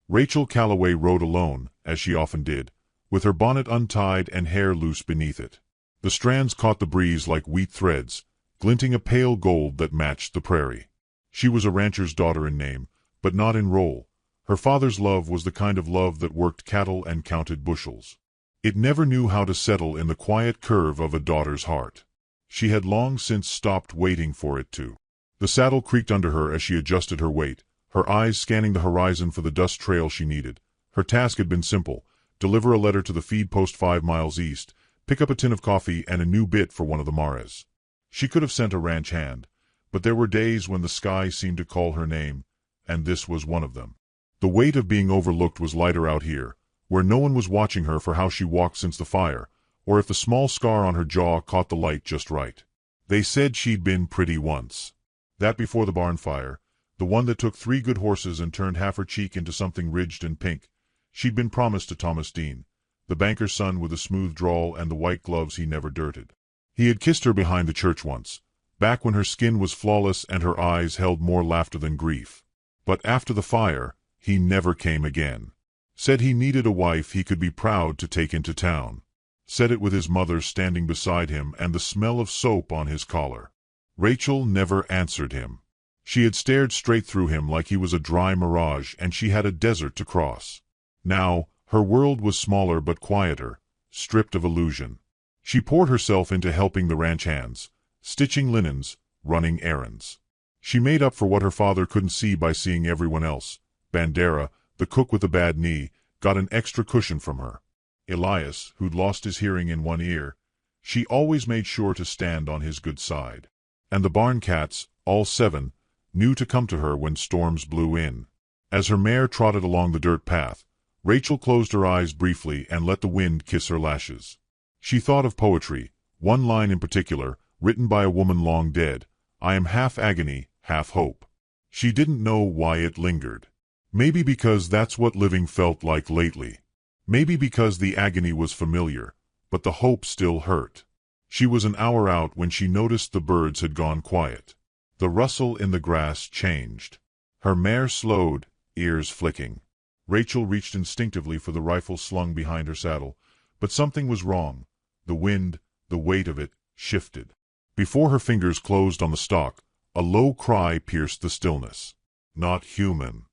Rachel Calloway rode alone, as she often did, with her bonnet untied and hair loose beneath it. The strands caught the breeze like wheat threads, glinting a pale gold that matched the prairie. She was a rancher's daughter in name, but not in role. Her father's love was the kind of love that worked cattle and counted bushels. It never knew how to settle in the quiet curve of a daughter's heart. She had long since stopped waiting for it to. The saddle creaked under her as she adjusted her weight, her eyes scanning the horizon for the dust trail she needed. Her task had been simple: deliver a letter to the feed post 5 miles east, pick up a tin of coffee and a new bit for one of the Mares. She could have sent a ranch hand, But there were days when the sky seemed to call her name, and this was one of them. The weight of being overlooked was lighter out here, where no one was watching her for how she walked since the fire, or if the small scar on her jaw caught the light just right. They said she'd been pretty once. That before the barn fire, the one that took 3 good horses and turned half her cheek into something ridged and pink. She'd been promised to Thomas Dean, the banker's son with the smooth drawl and the white gloves he never dirted. He had kissed her behind the church once, back when her skin was flawless and her eyes held more laughter than grief. But after the fire, he never came again. Said he needed a wife he could be proud to take into town. Said it with his mother standing beside him and the smell of soap on his collar. Rachel never answered him. She had stared straight through him like he was a dry mirage and she had a desert to cross. Now, her world was smaller but quieter, stripped of illusion. She poured herself into helping the ranch hands, stitching linens, running errands. She made up for what her father couldn't see by seeing everyone else. Bandera, the cook with the bad knee, got an extra cushion from her. Elias, who'd lost his hearing in one ear, she always made sure to stand on his good side. And the barn cats, all 7, knew to come to her when storms blew in. As her mare trotted along the dirt path, Rachel closed her eyes briefly and let the wind kiss her lashes. She thought of poetry, one line in particular, written by a woman long dead. I am half agony, half hope. She didn't know why it lingered. Maybe because that's what living felt like lately. Maybe because the agony was familiar, but the hope still hurt. She was an hour out when she noticed the birds had gone quiet. The rustle in the grass changed. Her mare slowed, ears flicking. Rachel reached instinctively for the rifle slung behind her saddle, but something was wrong. The wind, the weight of it, shifted. Before her fingers closed on the stock, a low cry pierced the stillness. Not human.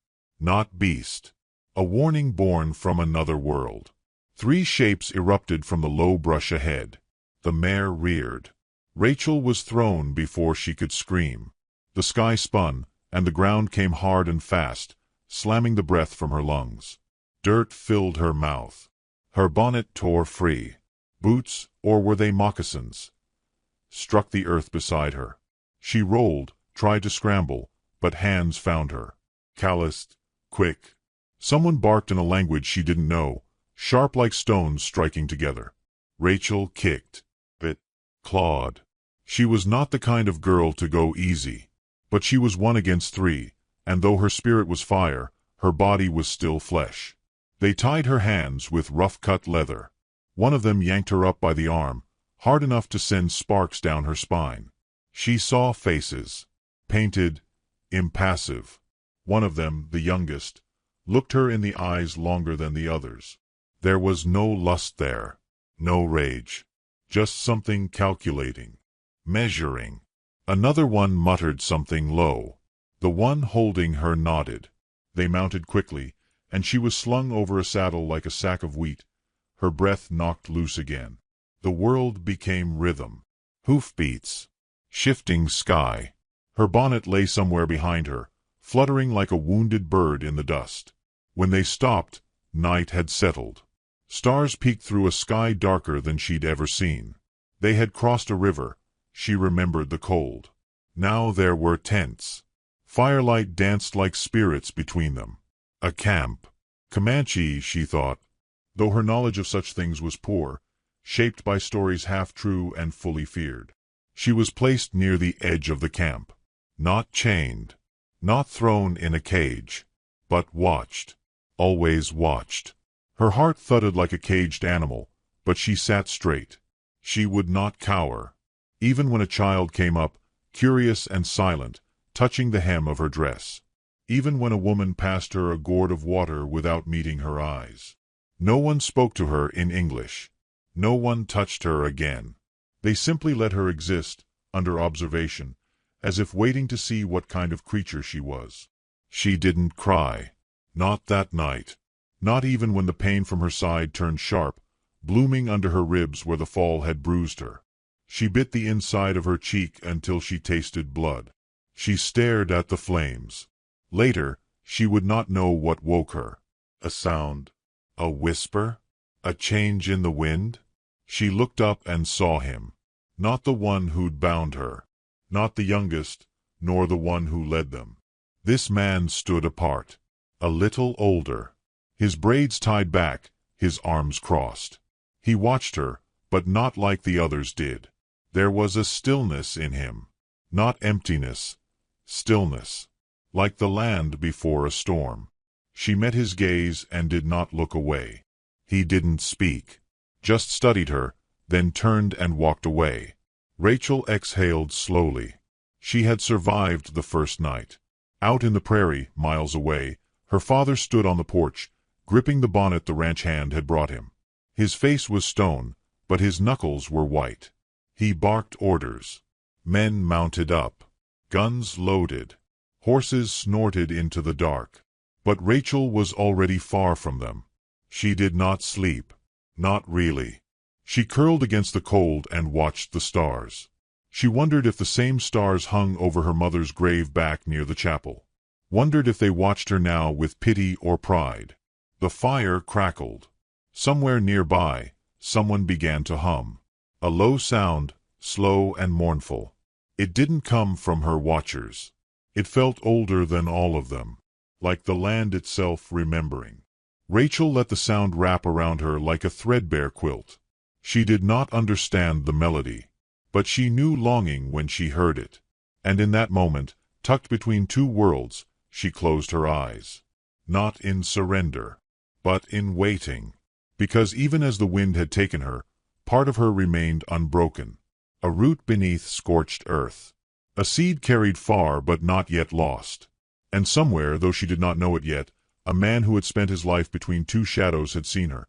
Not beast. A warning born from another world. 3 shapes erupted from the low brush ahead. The mare reared. Rachel was thrown before she could scream. The sky spun, and the ground came hard and fast, slamming the breath from her lungs. Dirt filled her mouth. Her bonnet tore free. Boots, or were they moccasins, struck the earth beside her. She rolled, tried to scramble, but hands found her. Calloused, quick. Someone barked in a language she didn't know, sharp like stones striking together. Rachel kicked, bit, clawed. She was not the kind of girl to go easy. But she was 1 against 3, and though her spirit was fire, her body was still flesh. They tied her hands with rough-cut leather. One of them yanked her up by the arm, hard enough to send sparks down her spine. She saw faces. Painted, impassive. One of them, the youngest, looked her in the eyes longer than the others. There was no lust there, no rage. Just something calculating, measuring. Another one muttered something low. The one holding her nodded. They mounted quickly, and she was slung over a saddle like a sack of wheat. Her breath knocked loose again. The world became rhythm. Hoofbeats. Shifting sky. Her bonnet lay somewhere behind her, fluttering like a wounded bird in the dust. When they stopped, night had settled. Stars peeked through a sky darker than she'd ever seen. They had crossed a river. She remembered the cold. Now there were tents. Firelight danced like spirits between them. A camp. Comanche, she thought, though her knowledge of such things was poor, shaped by stories half true and fully feared. She was placed near the edge of the camp. Not chained. Not thrown in a cage. But watched. Always watched. Her heart thudded like a caged animal, but she sat straight. She would not cower. Even when a child came up, curious and silent, touching the hem of her dress. Even when a woman passed her a gourd of water without meeting her eyes. No one spoke to her in English. No one touched her again. They simply let her exist, under observation, as if waiting to see what kind of creature she was. She didn't cry. Not that night. Not even when the pain from her side turned sharp, blooming under her ribs where the fall had bruised her. She bit the inside of her cheek until she tasted blood. She stared at the flames. Later, she would not know what woke her. A sound. A whisper? A change in the wind? She looked up and saw him. Not the one who'd bound her. Not the youngest, nor the one who led them. This man stood apart, a little older. His braids tied back, his arms crossed. He watched her, but not like the others did. There was a stillness in him. Not emptiness, stillness. Like the land before a storm. She met his gaze and did not look away. He didn't speak. Just studied her, then turned and walked away. Rachel exhaled slowly. She had survived the first night. Out in the prairie, miles away, her father stood on the porch, gripping the bonnet the ranch hand had brought him. His face was stone, but his knuckles were white. He barked orders. Men mounted up. Guns loaded. Horses snorted into the dark. But Rachel was already far from them. She did not sleep. Not really. She curled against the cold and watched the stars. She wondered if the same stars hung over her mother's grave back near the chapel. Wondered if they watched her now with pity or pride. The fire crackled. Somewhere nearby, someone began to hum. A low sound, slow and mournful. It didn't come from her watchers. It felt older than all of them, like the land itself remembering. Rachel let the sound wrap around her like a threadbare quilt. She did not understand the melody, but she knew longing when she heard it. And in that moment, tucked between two worlds, she closed her eyes. Not in surrender, but in waiting. Because even as the wind had taken her, part of her remained unbroken. A root beneath scorched earth. A seed carried far but not yet lost. And somewhere, though she did not know it yet, a man who had spent his life between two shadows had seen her,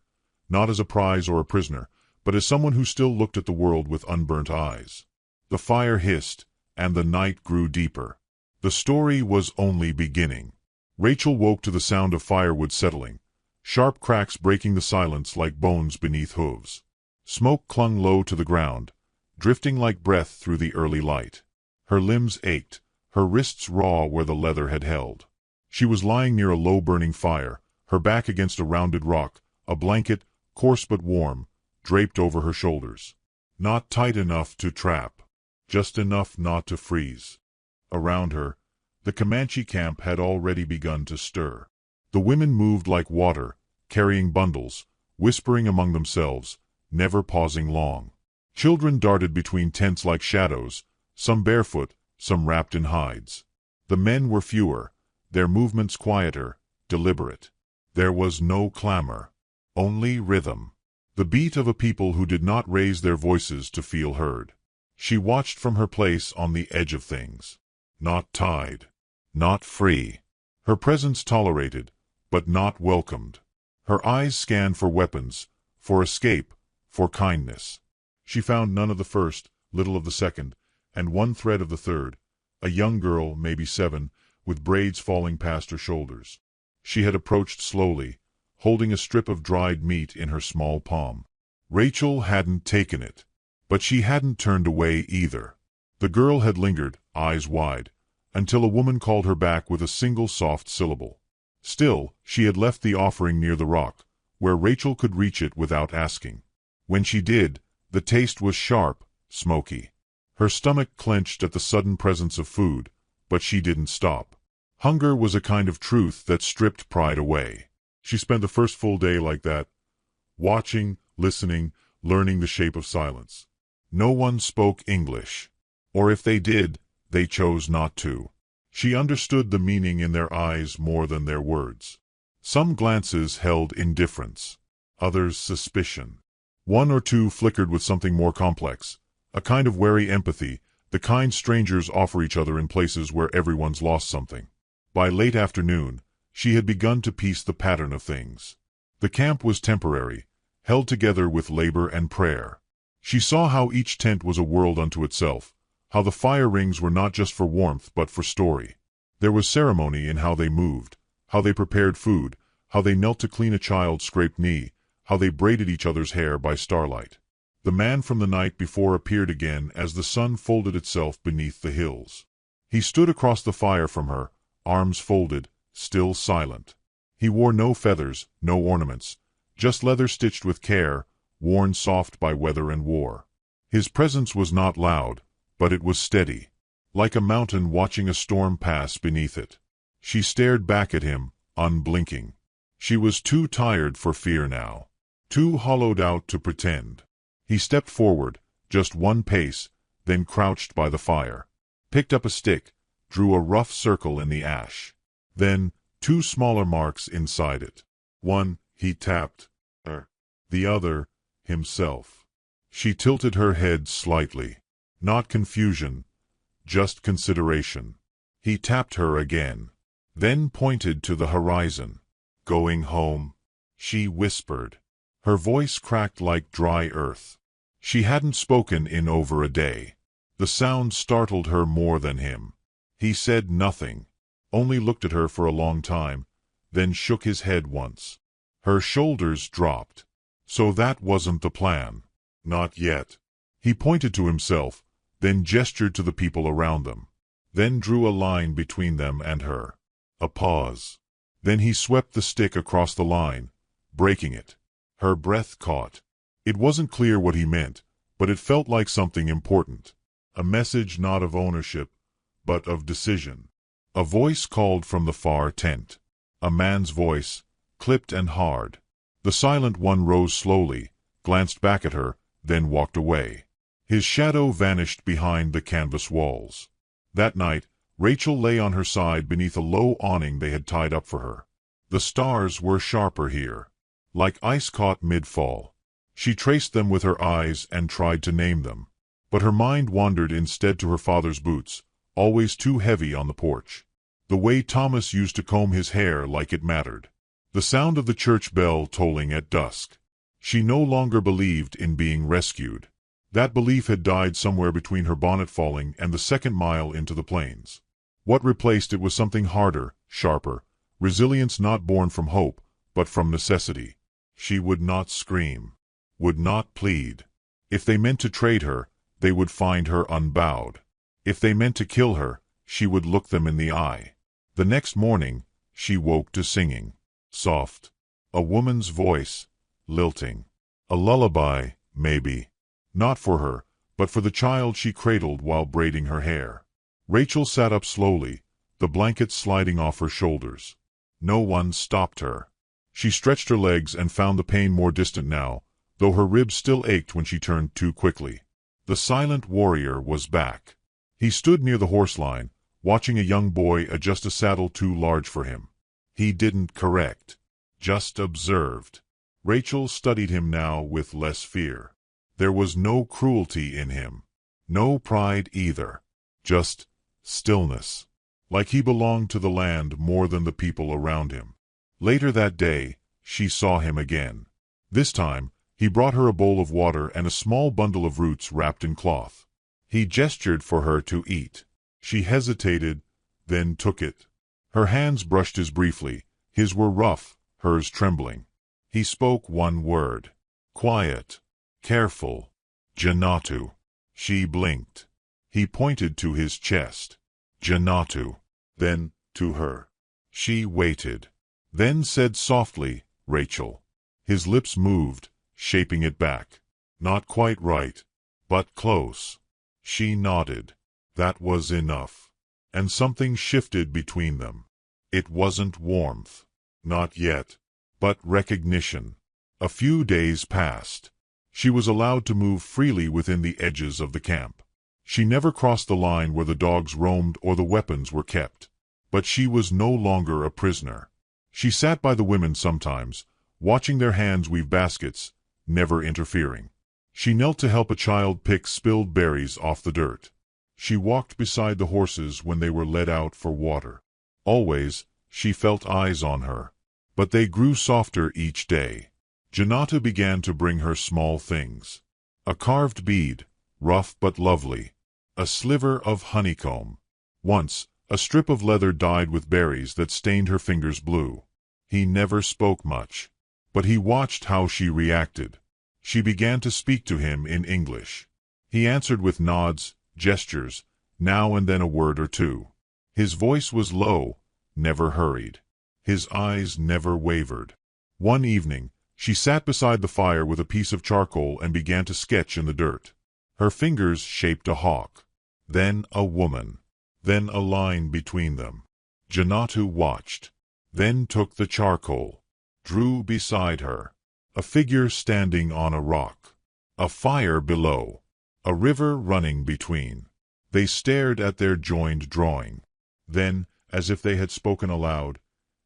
not as a prize or a prisoner, but as someone who still looked at the world with unburnt eyes. The fire hissed, and the night grew deeper. The story was only beginning. Rachel woke to the sound of firewood settling, sharp cracks breaking the silence like bones beneath hooves. Smoke clung low to the ground, drifting like breath through the early light. Her limbs ached, her wrists raw where the leather had held. She was lying near a low-burning fire, her back against a rounded rock, a blanket, coarse but warm, draped over her shoulders. Not tight enough to trap, just enough not to freeze. Around her, the Comanche camp had already begun to stir. The women moved like water, carrying bundles, whispering among themselves, never pausing long. Children darted between tents like shadows, some barefoot, some wrapped in hides. The men were fewer, their movements quieter, deliberate. There was no clamor, only rhythm. The beat of a people who did not raise their voices to feel heard. She watched from her place on the edge of things. Not tied, not free. Her presence tolerated, but not welcomed. Her eyes scanned for weapons, for escape, for kindness. She found none of the first, little of the second, and one thread of the third, a young girl, maybe 7, with braids falling past her shoulders. She had approached slowly, holding a strip of dried meat in her small palm. Rachel hadn't taken it, but she hadn't turned away either. The girl had lingered, eyes wide, until a woman called her back with a single soft syllable. Still, she had left the offering near the rock, where Rachel could reach it without asking. When she did, the taste was sharp, smoky. Her stomach clenched at the sudden presence of food, but she didn't stop. Hunger was a kind of truth that stripped pride away. She spent the first full day like that, watching, listening, learning the shape of silence. No one spoke English. Or if they did, they chose not to. She understood the meaning in their eyes more than their words. Some glances held indifference, others suspicion. One or two flickered with something more complex, a kind of wary empathy, the kind strangers offer each other in places where everyone's lost something. By late afternoon, she had begun to piece the pattern of things. The camp was temporary, held together with labor and prayer. She saw how each tent was a world unto itself, how the fire rings were not just for warmth but for story. There was ceremony in how they moved, how they prepared food, how they knelt to clean a child's scraped knee, how they braided each other's hair by starlight. The man from the night before appeared again as the sun folded itself beneath the hills. He stood across the fire from her, arms folded, still silent. He wore no feathers, no ornaments, just leather stitched with care, worn soft by weather and war. His presence was not loud, but it was steady. like a mountain watching a storm pass beneath it. She stared back at him, unblinking. She was too tired for fear now, too hollowed out to pretend. He stepped forward, just one pace, then crouched by the fire, picked up a stick, drew a rough circle in the ash. Then, two smaller marks inside it. One, he tapped her. The other, himself. She tilted her head slightly. Not confusion, just consideration. He tapped her again, then pointed to the horizon. Going home, she whispered. Her voice cracked like dry earth. She hadn't spoken in over a day. The sound startled her more than him. He said nothing, only looked at her for a long time, then shook his head once. Her shoulders dropped. So that wasn't the plan. Not yet. He pointed to himself, then gestured to the people around them. Then drew a line between them and her. A pause. Then he swept the stick across the line, breaking it. Her breath caught. It wasn't clear what he meant, but it felt like something important. A message not of ownership, but of decision. A voice called from the far tent. A man's voice, clipped and hard. The silent one rose slowly, glanced back at her, then walked away. His shadow vanished behind the canvas walls. That night, Rachel lay on her side beneath a low awning they had tied up for her. The stars were sharper here, like ice caught mid-fall. She traced them with her eyes and tried to name them. But her mind wandered instead to her father's boots, always too heavy on the porch. The way Thomas used to comb his hair like it mattered. The sound of the church bell tolling at dusk. She no longer believed in being rescued. That belief had died somewhere between her bonnet falling and the second mile into the plains. What replaced it was something harder, sharper, resilience not born from hope, but from necessity. She would not scream, would not plead. If they meant to trade her, they would find her unbowed. If they meant to kill her, she would look them in the eye. The next morning, she woke to singing. Soft. A woman's voice, lilting. A lullaby, maybe. Not for her, but for the child she cradled while braiding her hair. Rachel sat up slowly, the blanket sliding off her shoulders. No one stopped her. She stretched her legs and found the pain more distant now, though her ribs still ached when she turned too quickly. The silent warrior was back. He stood near the horse line, watching a young boy adjust a saddle too large for him. He didn't correct, just observed. Rachel studied him now with less fear. There was no cruelty in him. No pride either. Just stillness. Like he belonged to the land more than the people around him. Later that day, she saw him again. This time, he brought her a bowl of water and a small bundle of roots wrapped in cloth. He gestured for her to eat. She hesitated, then took it. Her hands brushed his briefly. His were rough, hers trembling. He spoke one word. Quiet. Careful. Janatu. She blinked. He pointed to his chest. Janatu. Then, to her. She waited. Then said softly, Rachel. His lips moved, shaping it back. Not quite right, but close. She nodded. That was enough. And something shifted between them. It wasn't warmth. Not yet. But recognition. A few days passed. She was allowed to move freely within the edges of the camp. She never crossed the line where the dogs roamed or the weapons were kept. But she was no longer a prisoner. She sat by the women sometimes, watching their hands weave baskets, never interfering. She knelt to help a child pick spilled berries off the dirt. She walked beside the horses when they were led out for water. Always, she felt eyes on her. But they grew softer each day. Janata began to bring her small things. A carved bead, rough but lovely. A sliver of honeycomb. Once, a strip of leather dyed with berries that stained her fingers blue. He never spoke much. But he watched how she reacted. She began to speak to him in English. He answered with nods, gestures, now and then a word or two. His voice was low, never hurried. His eyes never wavered. One evening, she sat beside the fire with a piece of charcoal and began to sketch in the dirt. Her fingers shaped a hawk. Then a woman. Then a line between them. Janatu watched. Then took the charcoal. Drew beside her. A figure standing on a rock. A fire below. A river running between. They stared at their joined drawing. Then, as if they had spoken aloud,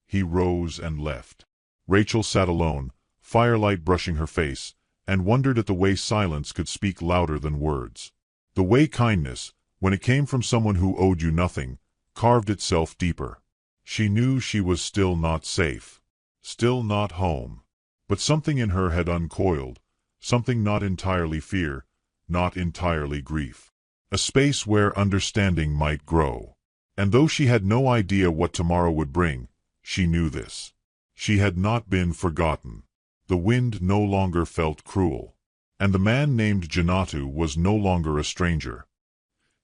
he rose and left. Rachel sat alone, firelight brushing her face, and wondered at the way silence could speak louder than words. The way kindness, when it came from someone who owed you nothing, carved itself deeper. She knew she was still not safe. Still not home. But something in her had uncoiled, something not entirely fear, not entirely grief. A space where understanding might grow. And though she had no idea what tomorrow would bring, she knew this. She had not been forgotten. The wind no longer felt cruel. And the man named Janatu was no longer a stranger.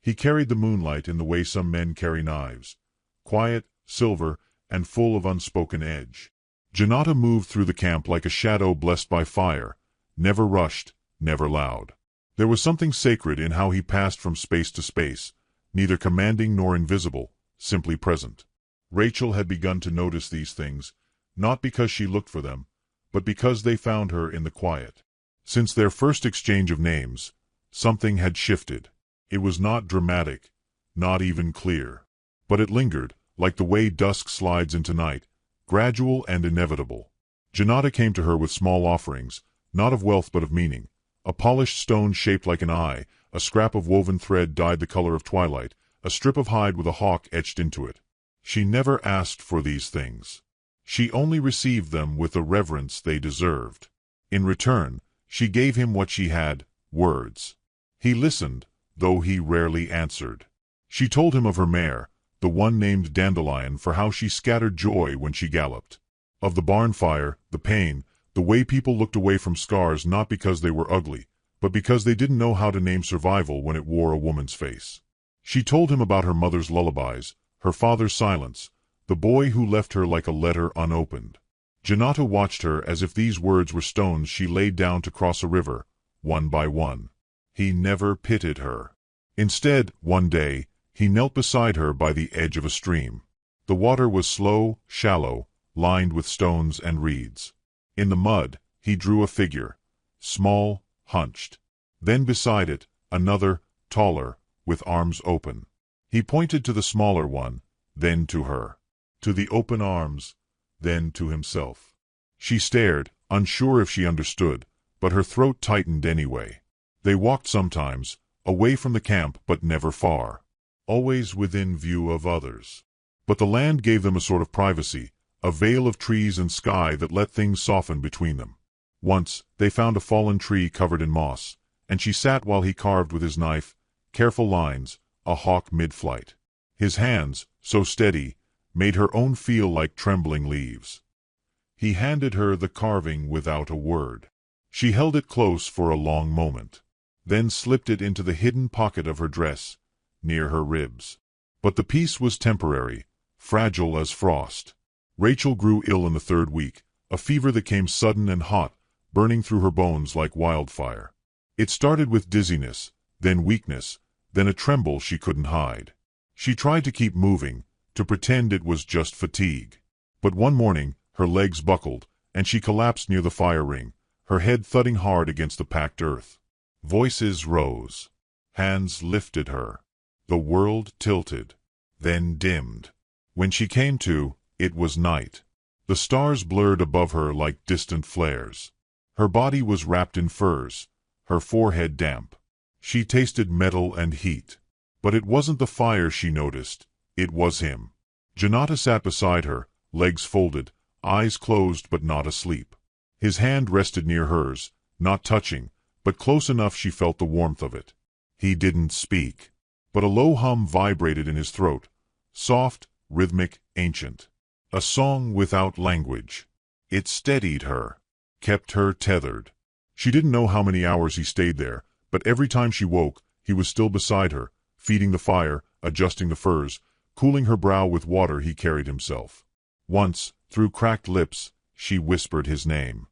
He carried the moonlight in the way some men carry knives, quiet, silver, and full of unspoken edge. Janatu moved through the camp like a shadow blessed by fire, never rushed, never loud. There was something sacred in how he passed from space to space, neither commanding nor invisible, simply present. Rachel had begun to notice these things, not because she looked for them, but because they found her in the quiet. Since their first exchange of names, something had shifted. It was not dramatic, not even clear. But it lingered, like the way dusk slides into night, gradual and inevitable. Janatu came to her with small offerings, not of wealth but of meaning. A polished stone shaped like an eye, a scrap of woven thread dyed the color of twilight, a strip of hide with a hawk etched into it. She never asked for these things. She only received them with the reverence they deserved. In return, she gave him what she had, words. He listened, though he rarely answered. She told him of her mare, the one named Dandelion, for how she scattered joy when she galloped. Of the barn fire, the pain, the way people looked away from scars not because they were ugly, but because they didn't know how to name survival when it wore a woman's face. She told him about her mother's lullabies, her father's silence, the boy who left her like a letter unopened. Janatu watched her as if these words were stones she laid down to cross a river, one by one. He never pitied her. Instead, one day, he knelt beside her by the edge of a stream. The water was slow, shallow, lined with stones and reeds. In the mud, he drew a figure, small, hunched. Then beside it, another, taller, with arms open. He pointed to the smaller one, then to her. To the open arms, then to himself. She stared, unsure if she understood, but her throat tightened anyway. They walked sometimes, away from the camp but never far. Always within view of others. But the land gave them a sort of privacy, a veil of trees and sky that let things soften between them. Once, they found a fallen tree covered in moss, and she sat while he carved with his knife, careful lines, a hawk mid-flight. His hands, so steady, made her own feel like trembling leaves. He handed her the carving without a word. She held it close for a long moment, then slipped it into the hidden pocket of her dress, near her ribs. But the piece was temporary, fragile as frost. Rachel grew ill in the 3rd week, a fever that came sudden and hot, burning through her bones like wildfire. It started with dizziness, then weakness, then a tremble she couldn't hide. She tried to keep moving, to pretend it was just fatigue. But one morning, her legs buckled, and she collapsed near the fire ring, her head thudding hard against the packed earth. Voices rose. Hands lifted her. The world tilted, then dimmed. When she came to, it was night. The stars blurred above her like distant flares. Her body was wrapped in furs, her forehead damp. She tasted metal and heat. But it wasn't the fire she noticed, it was him. Janatu sat beside her, legs folded, eyes closed but not asleep. His hand rested near hers, not touching, but close enough she felt the warmth of it. He didn't speak. But a low hum vibrated in his throat, soft, rhythmic, ancient. A song without language. It steadied her, kept her tethered. She didn't know how many hours he stayed there, but every time she woke, he was still beside her, feeding the fire, adjusting the furs, cooling her brow with water he carried himself. Once, through cracked lips, she whispered his name.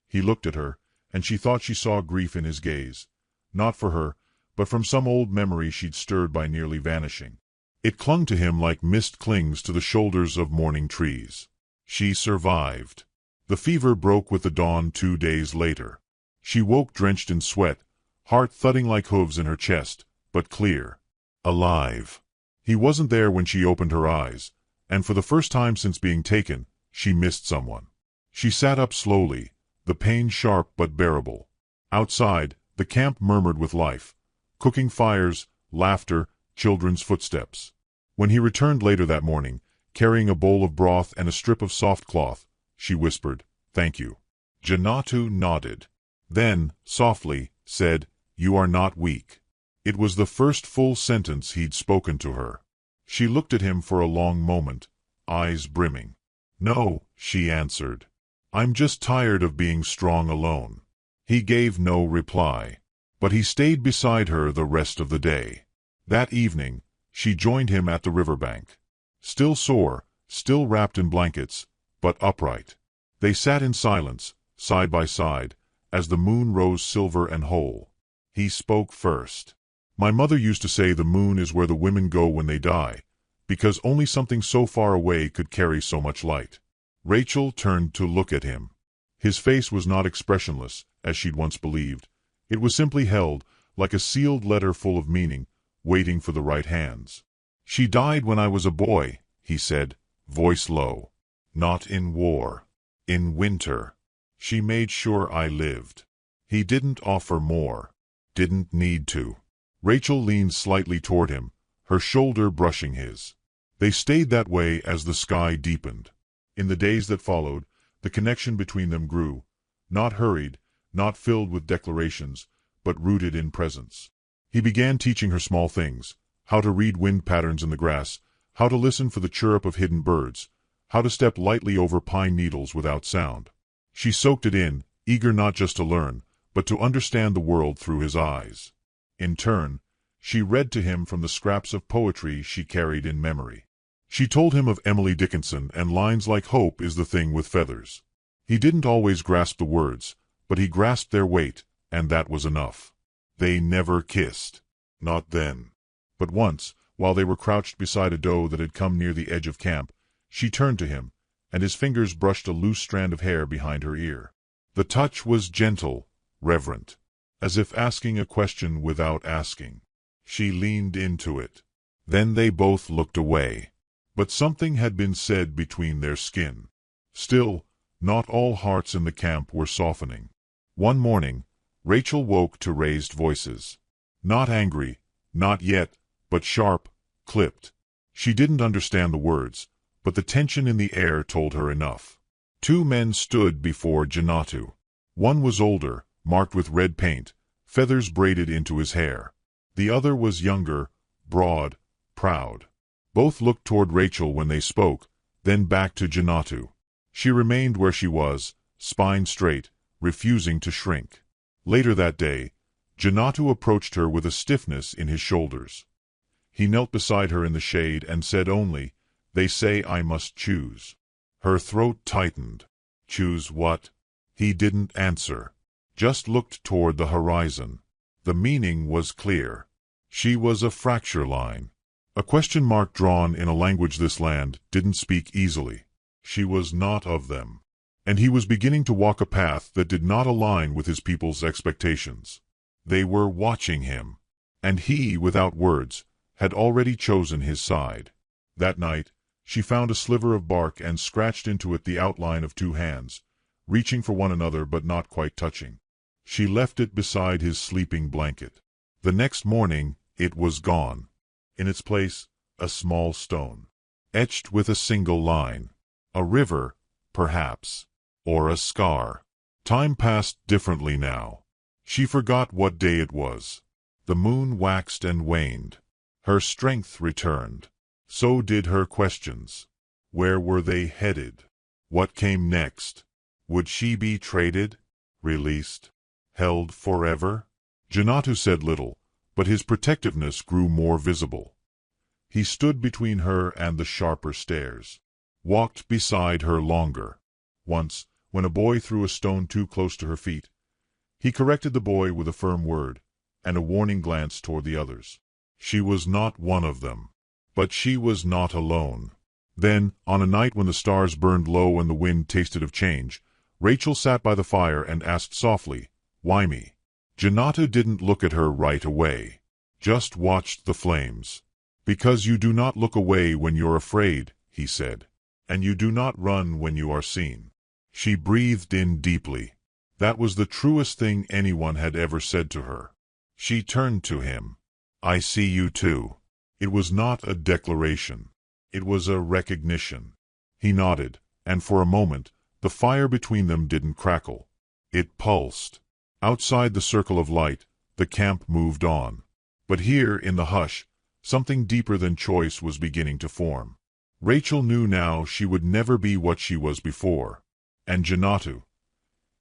He looked at her, and she thought she saw grief in his gaze. Not for her, but from some old memory she'd stirred by nearly vanishing. It clung to him like mist clings to the shoulders of morning trees. She survived. The fever broke with the dawn 2 days later. She woke drenched in sweat, heart thudding like hooves in her chest, but clear. Alive. He wasn't there when she opened her eyes, and for the first time since being taken, she missed someone. She sat up slowly, the pain sharp but bearable. Outside, the camp murmured with life. Cooking fires, laughter, children's footsteps. When he returned later that morning, carrying a bowl of broth and a strip of soft cloth, she whispered, "Thank you." Janatu nodded. Then, softly, said, "You are not weak." It was the first full sentence he'd spoken to her. She looked at him for a long moment, eyes brimming. "No," she answered. "I'm just tired of being strong alone." He gave no reply, but he stayed beside her the rest of the day. That evening, she joined him at the riverbank. Still sore, still wrapped in blankets, but upright. They sat in silence, side by side, as the moon rose silver and whole. He spoke first. "My mother used to say the moon is where the women go when they die, because only something so far away could carry so much light." Rachel turned to look at him. His face was not expressionless, as she'd once believed. It was simply held, like a sealed letter full of meaning, waiting for the right hands. "She died when I was a boy," he said, voice low. "Not in war. In winter. She made sure I lived." He didn't offer more. Didn't need to. Rachel leaned slightly toward him, her shoulder brushing his. They stayed that way as the sky deepened. In the days that followed, the connection between them grew, not hurried, not filled with declarations, but rooted in presence. He began teaching her small things, how to read wind patterns in the grass, how to listen for the chirrup of hidden birds, how to step lightly over pine needles without sound. She soaked it in, eager not just to learn, but to understand the world through his eyes. In turn, she read to him from the scraps of poetry she carried in memory. She told him of Emily Dickinson and lines like "Hope is the thing with feathers." He didn't always grasp the words, but he grasped their weight, and that was enough. They never kissed. Not then. But once, while they were crouched beside a doe that had come near the edge of camp, she turned to him, and his fingers brushed a loose strand of hair behind her ear. The touch was gentle, reverent, as if asking a question without asking. She leaned into it. Then they both looked away. But something had been said between their skin. Still, not all hearts in the camp were softening. One morning, Rachel woke to raised voices. Not angry, not yet, but sharp, clipped. She didn't understand the words, but the tension in the air told her enough. 2 men stood before Janatu. One was older, marked with red paint, feathers braided into his hair. The other was younger, broad, proud. Both looked toward Rachel when they spoke, then back to Janatu. She remained where she was, spine straight, refusing to shrink. Later that day, Janatu approached her with a stiffness in his shoulders. He knelt beside her in the shade and said only, "They say I must choose." Her throat tightened. Choose what? He didn't answer, just looked toward the horizon. The meaning was clear. She was a fracture line. A question mark drawn in a language this land didn't speak easily. She was not of them. And he was beginning to walk a path that did not align with his people's expectations. They were watching him. And he, without words, had already chosen his side. That night, she found a sliver of bark and scratched into it the outline of 2 hands, reaching for one another but not quite touching. She left it beside his sleeping blanket. The next morning, it was gone. In its place, a small stone, etched with a single line. A river, perhaps, or a scar. Time passed differently now. She forgot what day it was. The moon waxed and waned. Her strength returned. So did her questions. Where were they headed? What came next? Would she be traded? Released? Held forever? Janatu said little, but his protectiveness grew more visible. He stood between her and the sharper stares, walked beside her longer. Once, when a boy threw a stone too close to her feet, he corrected the boy with a firm word, and a warning glance toward the others. She was not one of them. But she was not alone. Then, on a night when the stars burned low and the wind tasted of change, Rachel sat by the fire and asked softly, "Why me?" Janata didn't look at her right away. Just watched the flames. "Because you do not look away when you're afraid," he said. "And you do not run when you are seen." She breathed in deeply. That was the truest thing anyone had ever said to her. She turned to him. "I see you too." It was not a declaration. It was a recognition. He nodded, and for a moment, the fire between them didn't crackle. It pulsed. Outside the circle of light, the camp moved on. But here, in the hush, something deeper than choice was beginning to form. Rachel knew now she would never be what she was before. And Janatu.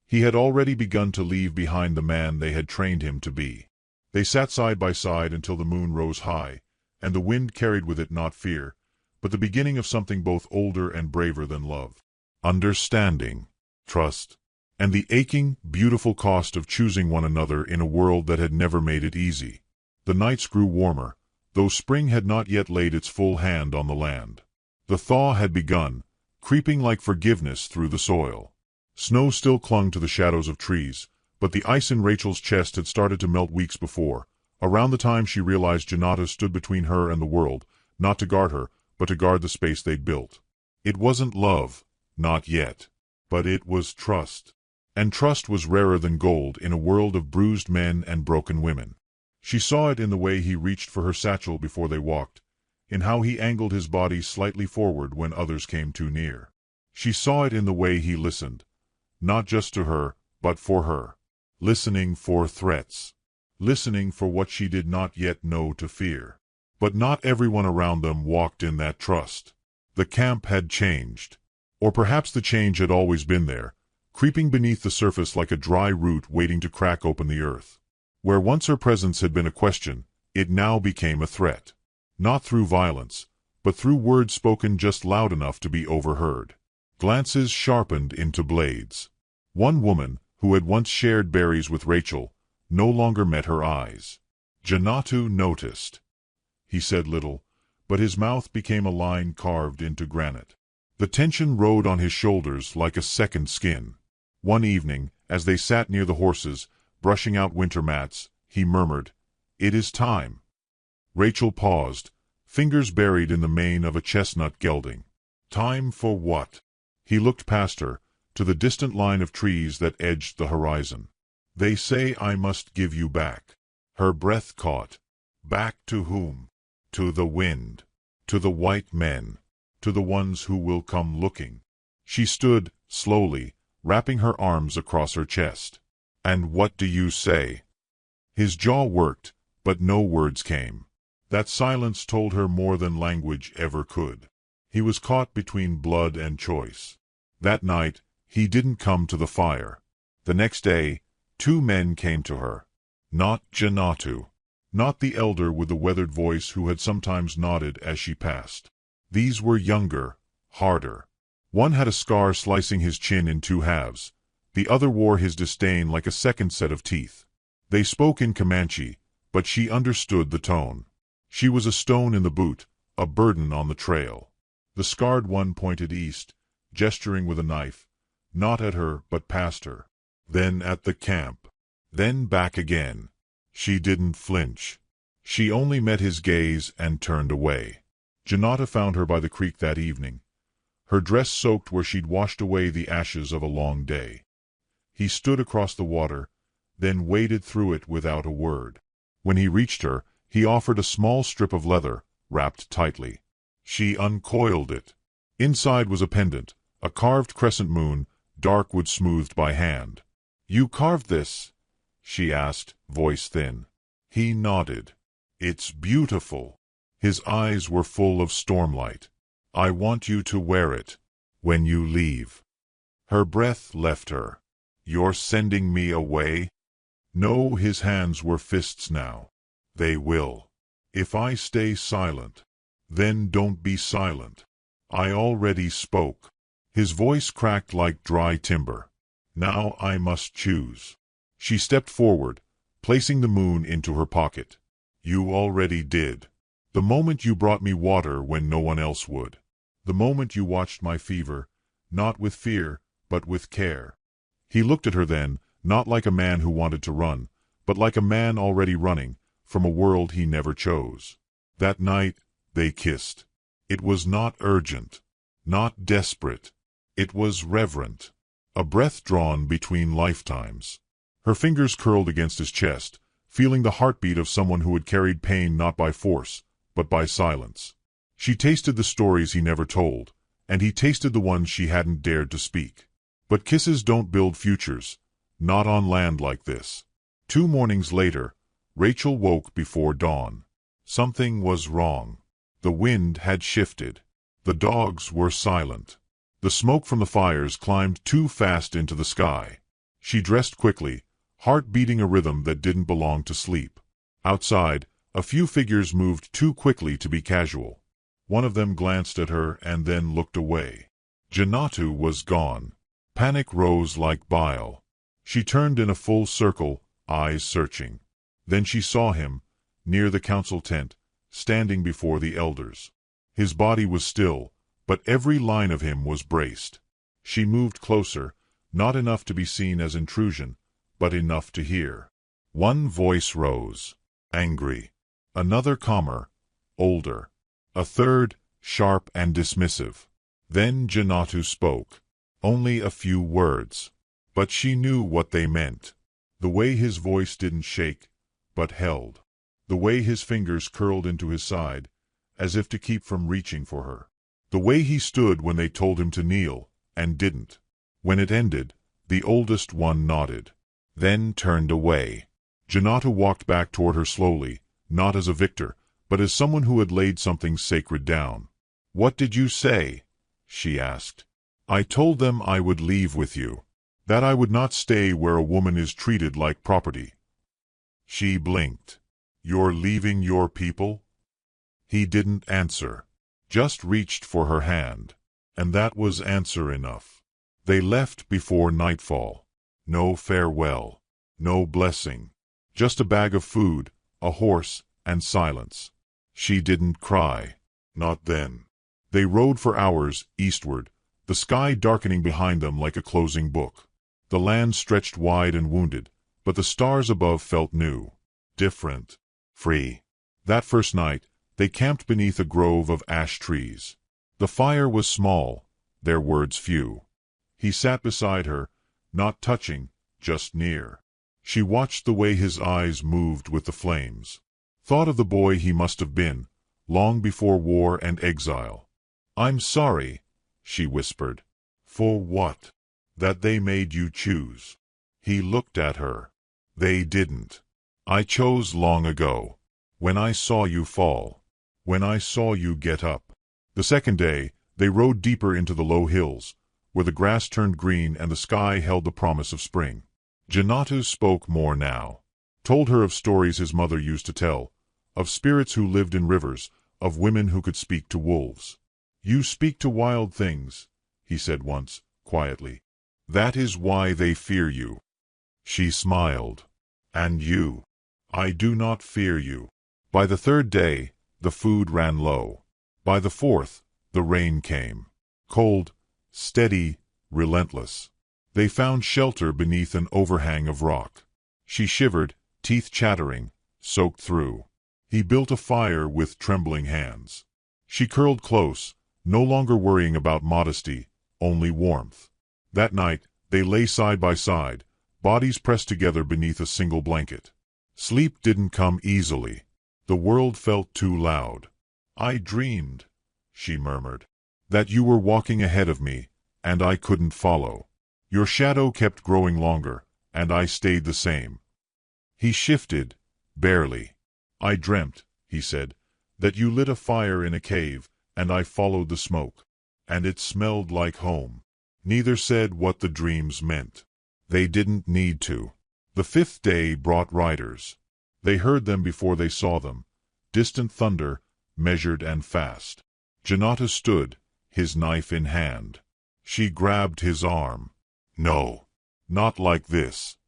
He had already begun to leave behind the man they had trained him to be. They sat side by side until the moon rose high, and the wind carried with it not fear, but the beginning of something both older and braver than love. Understanding, trust, and the aching, beautiful cost of choosing one another in a world that had never made it easy. The nights grew warmer, though spring had not yet laid its full hand on the land. The thaw had begun, creeping like forgiveness through the soil. Snow still clung to the shadows of trees, but the ice in Rachel's chest had started to melt weeks before, around the time she realized Janata stood between her and the world, not to guard her, but to guard the space they'd built. It wasn't love, not yet, but it was trust. And trust was rarer than gold in a world of bruised men and broken women. She saw it in the way he reached for her satchel before they walked, in how he angled his body slightly forward when others came too near. She saw it in the way he listened, not just to her, but for her. Listening for threats. Listening for what she did not yet know to fear. But not everyone around them walked in that trust. The camp had changed. Or perhaps the change had always been there, creeping beneath the surface like a dry root waiting to crack open the earth. Where once her presence had been a question, it now became a threat. Not through violence, but through words spoken just loud enough to be overheard. Glances sharpened into blades. One woman, who had once shared berries with Rachel, no longer met her eyes. Janatu noticed. He said little, but his mouth became a line carved into granite. The tension rode on his shoulders like a second skin. One evening, as they sat near the horses, brushing out winter mats, he murmured, "It is time." Rachel paused, fingers buried in the mane of a chestnut gelding. Time for what? He looked past her, to the distant line of trees that edged the horizon. "They say I must give you back." Her breath caught. Back to whom? To the wind. To the white men. To the ones who will come looking. She stood, slowly, wrapping her arms across her chest. "And what do you say?" His jaw worked, but no words came. That silence told her more than language ever could. He was caught between blood and choice. That night, he didn't come to the fire. The next day, 2 men came to her. Not Janatu. Not the elder with the weathered voice who had sometimes nodded as she passed. These were younger, harder. One had a scar slicing his chin in 2 halves. The other wore his disdain like a second set of teeth. They spoke in Comanche, but she understood the tone. She was a stone in the boot, a burden on the trail. The scarred one pointed east, gesturing with a knife, not at her but past her. Then at the camp. Then back again. She didn't flinch. She only met his gaze and turned away. Janata found her by the creek that evening, her dress soaked where she'd washed away the ashes of a long day. He stood across the water, then waded through it without a word. When he reached her, he offered a small strip of leather, wrapped tightly. She uncoiled it. Inside was a pendant, a carved crescent moon, dark wood smoothed by hand. "You carved this?" she asked, voice thin. He nodded. "It's beautiful." His eyes were full of stormlight. "I want you to wear it when you leave." Her breath left her. "You're sending me away?" No, his hands were fists now. "They will. If I stay silent." "Then don't be silent." "I already spoke." His voice cracked like dry timber. "Now I must choose." She stepped forward, placing the moon into her pocket. You already did. The moment you brought me water when no one else would. The moment you watched my fever, not with fear, but with care. He looked at her then, not like a man who wanted to run, but like a man already running, from a world he never chose. That night, they kissed. It was not urgent, not desperate. It was reverent. A breath drawn between lifetimes. Her fingers curled against his chest, feeling the heartbeat of someone who had carried pain not by force, but by silence. She tasted the stories he never told, and he tasted the ones she hadn't dared to speak. But kisses don't build futures, not on land like this. 2 mornings later, Rachel woke before dawn. Something was wrong. The wind had shifted. The dogs were silent. The smoke from the fires climbed too fast into the sky. She dressed quickly, heart beating a rhythm that didn't belong to sleep. Outside, a few figures moved too quickly to be casual. One of them glanced at her and then looked away. Janatu was gone. Panic rose like bile. She turned in a full circle, eyes searching. Then she saw him, near the council tent, standing before the elders. His body was still, but every line of him was braced. She moved closer, not enough to be seen as intrusion, but enough to hear. One voice rose, angry. Another calmer, older. A third, sharp and dismissive. Then Janatu spoke. Only a few words. But she knew what they meant. The way his voice didn't shake, but held. The way his fingers curled into his side, as if to keep from reaching for her. The way he stood when they told him to kneel, and didn't. When it ended, the oldest one nodded, then turned away. Janatu walked back toward her slowly, not as a victor, but as someone who had laid something sacred down. "What did you say?" she asked. "I told them I would leave with you. That I would not stay where a woman is treated like property." She blinked. "You're leaving your people?" He didn't answer, just reached for her hand. And that was answer enough. They left before nightfall. No farewell, no blessing. Just a bag of food, a horse, and silence. She didn't cry. Not then. They rode for hours eastward, the sky darkening behind them like a closing book. The land stretched wide and wounded, but the stars above felt new, different, free. That first night, they camped beneath a grove of ash trees. The fire was small, their words few. He sat beside her, not touching, just near. She watched the way his eyes moved with the flames. Thought of the boy he must have been, long before war and exile. "I'm sorry," she whispered. "For what?" "That they made you choose." He looked at her. "They didn't. I chose long ago. When I saw you fall. When I saw you get up." The second day, they rode deeper into the low hills, where the grass turned green and the sky held the promise of spring. Janatu spoke more now. Told her of stories his mother used to tell, of spirits who lived in rivers, of women who could speak to wolves. "You speak to wild things," he said once, quietly. "That is why they fear you." She smiled. "And you?" "I do not fear you." By the third day, the food ran low. By the fourth, the rain came. Cold, steady, relentless. They found shelter beneath an overhang of rock. She shivered, teeth chattering, soaked through. He built a fire with trembling hands. She curled close, no longer worrying about modesty, only warmth. That night, they lay side by side, bodies pressed together beneath a single blanket. Sleep didn't come easily. The world felt too loud. "I dreamed," she murmured, "that you were walking ahead of me, and I couldn't follow. Your shadow kept growing longer, and I stayed the same." He shifted, barely. "I dreamt," he said, "that you lit a fire in a cave, and I followed the smoke. And it smelled like home." Neither said what the dreams meant. They didn't need to. The fifth day brought riders. They heard them before they saw them. Distant thunder, measured and fast. Janatu stood, his knife in hand. She grabbed his arm. "No, not like this."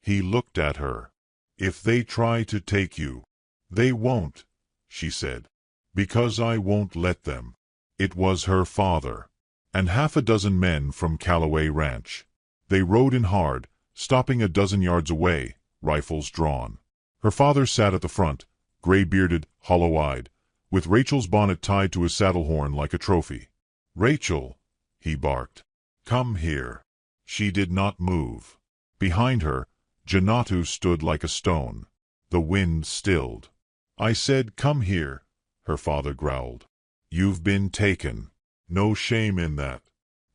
He looked at her. If they try to take you, they won't, she said, because I won't let them. It was her father, and half a dozen men from Callaway Ranch. They rode in hard, stopping a dozen yards away, rifles drawn. Her father sat at the front, gray-bearded, hollow-eyed, with Rachel's bonnet tied to his saddle horn like a trophy. "Rachel," he barked, "come here." She did not move. Behind her, Janatu stood like a stone. The wind stilled. "I said come here," her father growled. "You've been taken. No shame in that.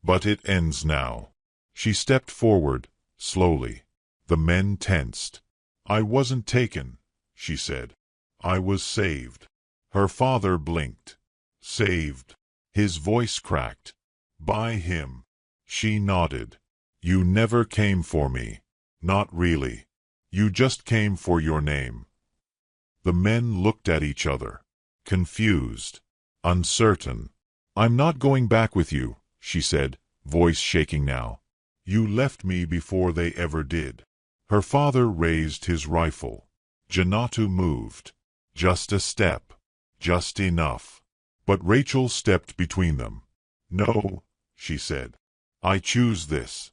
But it ends now." She stepped forward, slowly. The men tensed. "I wasn't taken," she said. "I was saved." Her father blinked. "Saved?" His voice cracked. "By him." She nodded. "You never came for me. Not really. You just came for your name." The men looked at each other, confused, uncertain. "I'm not going back with you," she said, voice shaking now. "You left me before they ever did." Her father raised his rifle. Janatu moved. Just a step. Just enough. But Rachel stepped between them. "No," she said. "I choose this."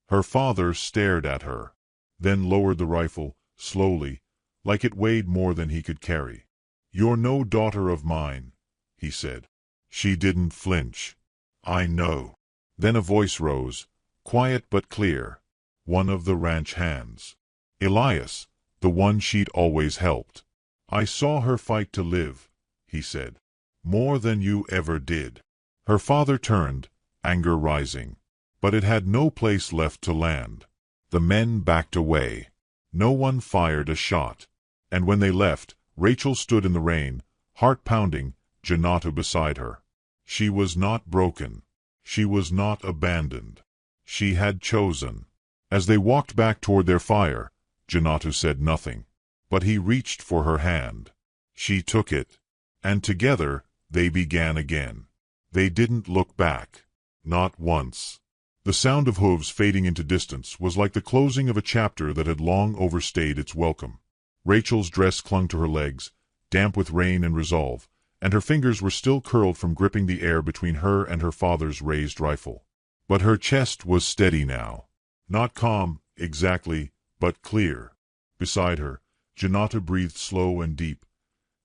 Her father stared at her, then lowered the rifle, slowly, like it weighed more than he could carry. "You're no daughter of mine," he said. She didn't flinch. "I know." Then a voice rose, quiet but clear, one of the ranch hands. Elias, the one she'd always helped. "I saw her fight to live," he said. "More than you ever did." Her father turned, anger rising. But it had no place left to land. The men backed away. No one fired a shot. And when they left, Rachel stood in the rain, heart pounding, Janatu beside her. She was not broken. She was not abandoned. She had chosen. As they walked back toward their fire, Janatu said nothing. But he reached for her hand. She took it. And together, they began again. They didn't look back. Not once. The sound of hooves fading into distance was like the closing of a chapter that had long overstayed its welcome. Rachel's dress clung to her legs, damp with rain and resolve, and her fingers were still curled from gripping the air between her and her father's raised rifle. But her chest was steady now. Not calm, exactly, but clear. Beside her, Janatu breathed slow and deep.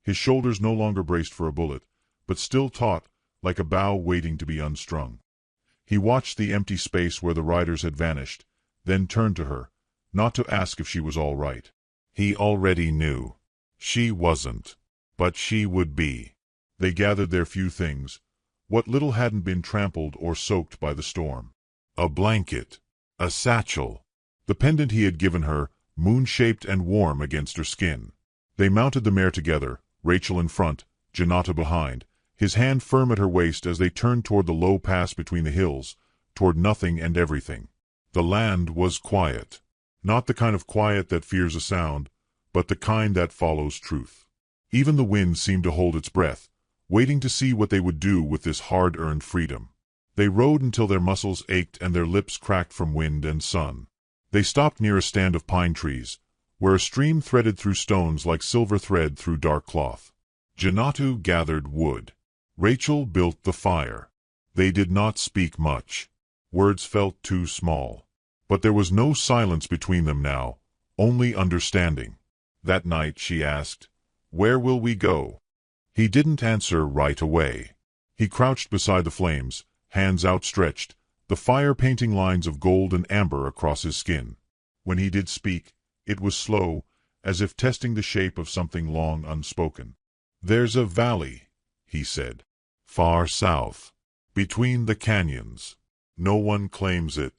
His shoulders no longer braced for a bullet, but still taut, like a bow waiting to be unstrung. He watched the empty space where the riders had vanished, then turned to her, not to ask if she was all right. He already knew. She wasn't. But she would be. They gathered their few things, what little hadn't been trampled or soaked by the storm. A blanket. A satchel. The pendant he had given her, moon-shaped and warm against her skin. They mounted the mare together, Rachel in front, Janatu behind, his hand firm at her waist as they turned toward the low pass between the hills, toward nothing and everything. The land was quiet. Not the kind of quiet that fears a sound, but the kind that follows truth. Even the wind seemed to hold its breath, waiting to see what they would do with this hard-earned freedom. They rode until their muscles ached and their lips cracked from wind and sun. They stopped near a stand of pine trees, where a stream threaded through stones like silver thread through dark cloth. Janatu gathered wood. Rachel built the fire. They did not speak much. Words felt too small. But there was no silence between them now, only understanding. That night she asked, "Where will we go?" He didn't answer right away. He crouched beside the flames, hands outstretched, the fire painting lines of gold and amber across his skin. When he did speak, it was slow, as if testing the shape of something long unspoken. "There's a valley," he said. "Far south. Between the canyons. No one claims it.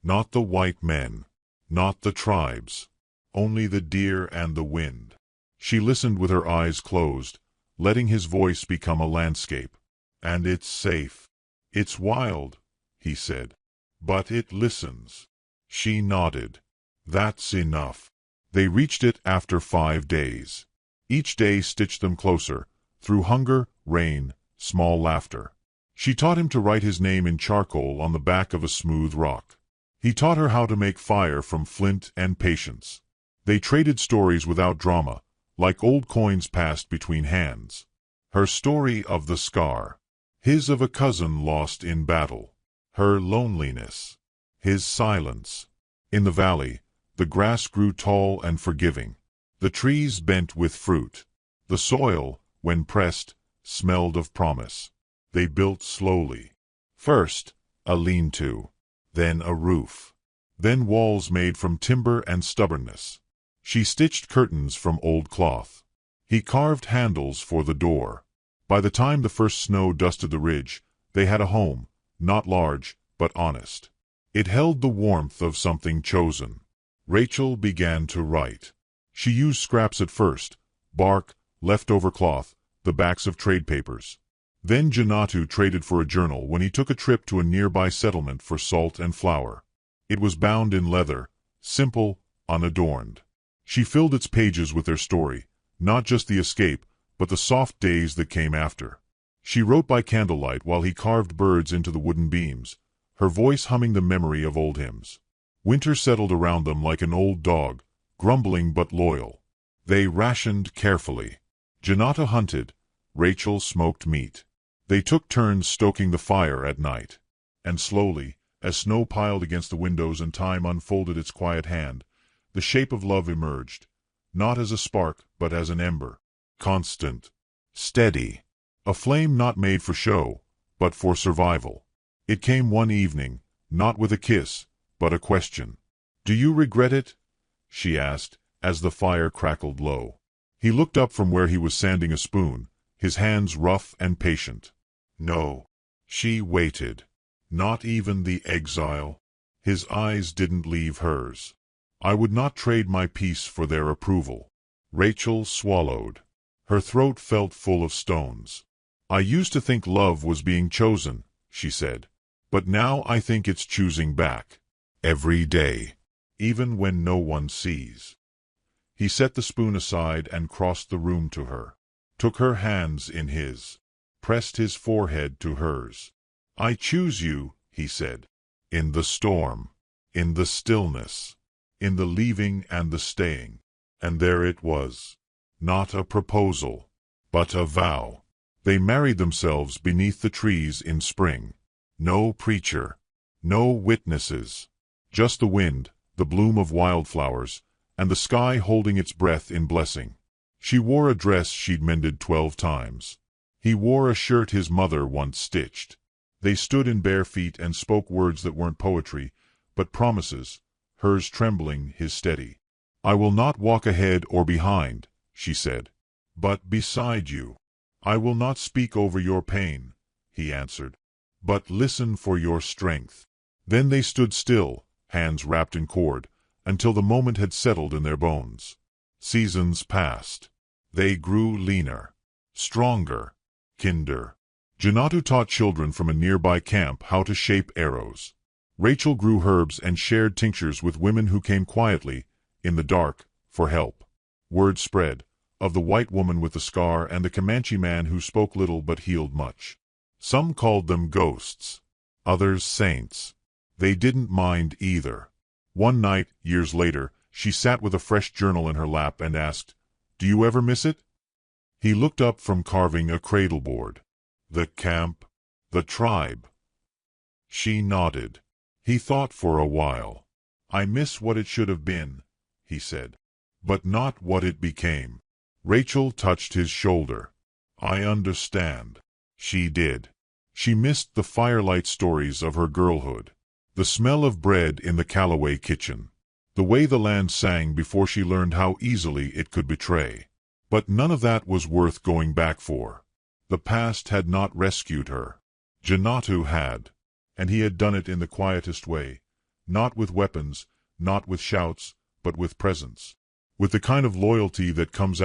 Not the white men. Not the tribes. Only the deer and the wind." She listened with her eyes closed, letting his voice become a landscape. "And it's safe. It's wild," he said. "But it listens." She nodded. "That's enough." They reached it after 5 days. Each day stitched them closer, through hunger, rain, small laughter. She taught him to write his name in charcoal on the back of a smooth rock. He taught her how to make fire from flint and patience. They traded stories without drama, like old coins passed between hands. Her story of the scar. His of a cousin lost in battle. Her loneliness. His silence. In the valley, the grass grew tall and forgiving. The trees bent with fruit. The soil, when pressed, smelled of promise. They built slowly. First, a lean-to. Then a roof. Then walls made from timber and stubbornness. She stitched curtains from old cloth. He carved handles for the door. By the time the first snow dusted the ridge, they had a home, not large, but honest. It held the warmth of something chosen. Rachel began to write. She used scraps at first, bark, leftover cloth, the backs of trade papers. Then Janatu traded for a journal when he took a trip to a nearby settlement for salt and flour. It was bound in leather, simple, unadorned. She filled its pages with their story, not just the escape, but the soft days that came after. She wrote by candlelight while he carved birds into the wooden beams, her voice humming the memory of old hymns. Winter settled around them like an old dog, grumbling but loyal. They rationed carefully. Janata hunted, Rachel smoked meat. They took turns stoking the fire at night. And slowly, as snow piled against the windows and time unfolded its quiet hand, the shape of love emerged, not as a spark but as an ember. Constant. Steady. A flame not made for show, but for survival. It came one evening, not with a kiss, but a question. "Do you regret it?" she asked, as the fire crackled low. He looked up from where he was sanding a spoon, his hands rough and patient. No. She waited. Not even the exile. His eyes didn't leave hers. "I would not trade my peace for their approval." Rachel swallowed. Her throat felt full of stones. "I used to think love was being chosen," she said. "But now I think it's choosing back. Every day. Even when no one sees." He set the spoon aside and crossed the room to her. Took her hands in his. Pressed his forehead to hers. "I choose you," he said. "In the storm. In the stillness. In the leaving and the staying." And there it was. Not a proposal, but a vow. They married themselves beneath the trees in spring. No preacher. No witnesses. Just the wind, the bloom of wildflowers, and the sky holding its breath in blessing. She wore a dress she'd mended 12 times. He wore a shirt his mother once stitched. They stood in bare feet and spoke words that weren't poetry, but promises, hers trembling, his steady. "I will not walk ahead or behind," she said, "but beside you. I will not speak over your pain," he answered, "but listen for your strength." Then they stood still, hands wrapped in cord, until the moment had settled in their bones. Seasons passed. They grew leaner, stronger, kinder. Janatu taught children from a nearby camp how to shape arrows. Rachel grew herbs and shared tinctures with women who came quietly, in the dark, for help. Word spread, of the white woman with the scar and the Comanche man who spoke little but healed much. Some called them ghosts, others saints. They didn't mind either. One night, years later, she sat with a fresh journal in her lap and asked, "Do you ever miss it?" He looked up from carving a cradleboard. "The camp, the tribe." She nodded. He thought for a while. "I miss what it should have been," he said, "but not what it became." Rachel touched his shoulder. "I understand." She did. She missed the firelight stories of her girlhood. The smell of bread in the Callaway kitchen. The way the land sang before she learned how easily it could betray. But none of that was worth going back for. The past had not rescued her. Janatu had. And he had done it in the quietest way. Not with weapons, not with shouts, but with presence. With the kind of loyalty that comes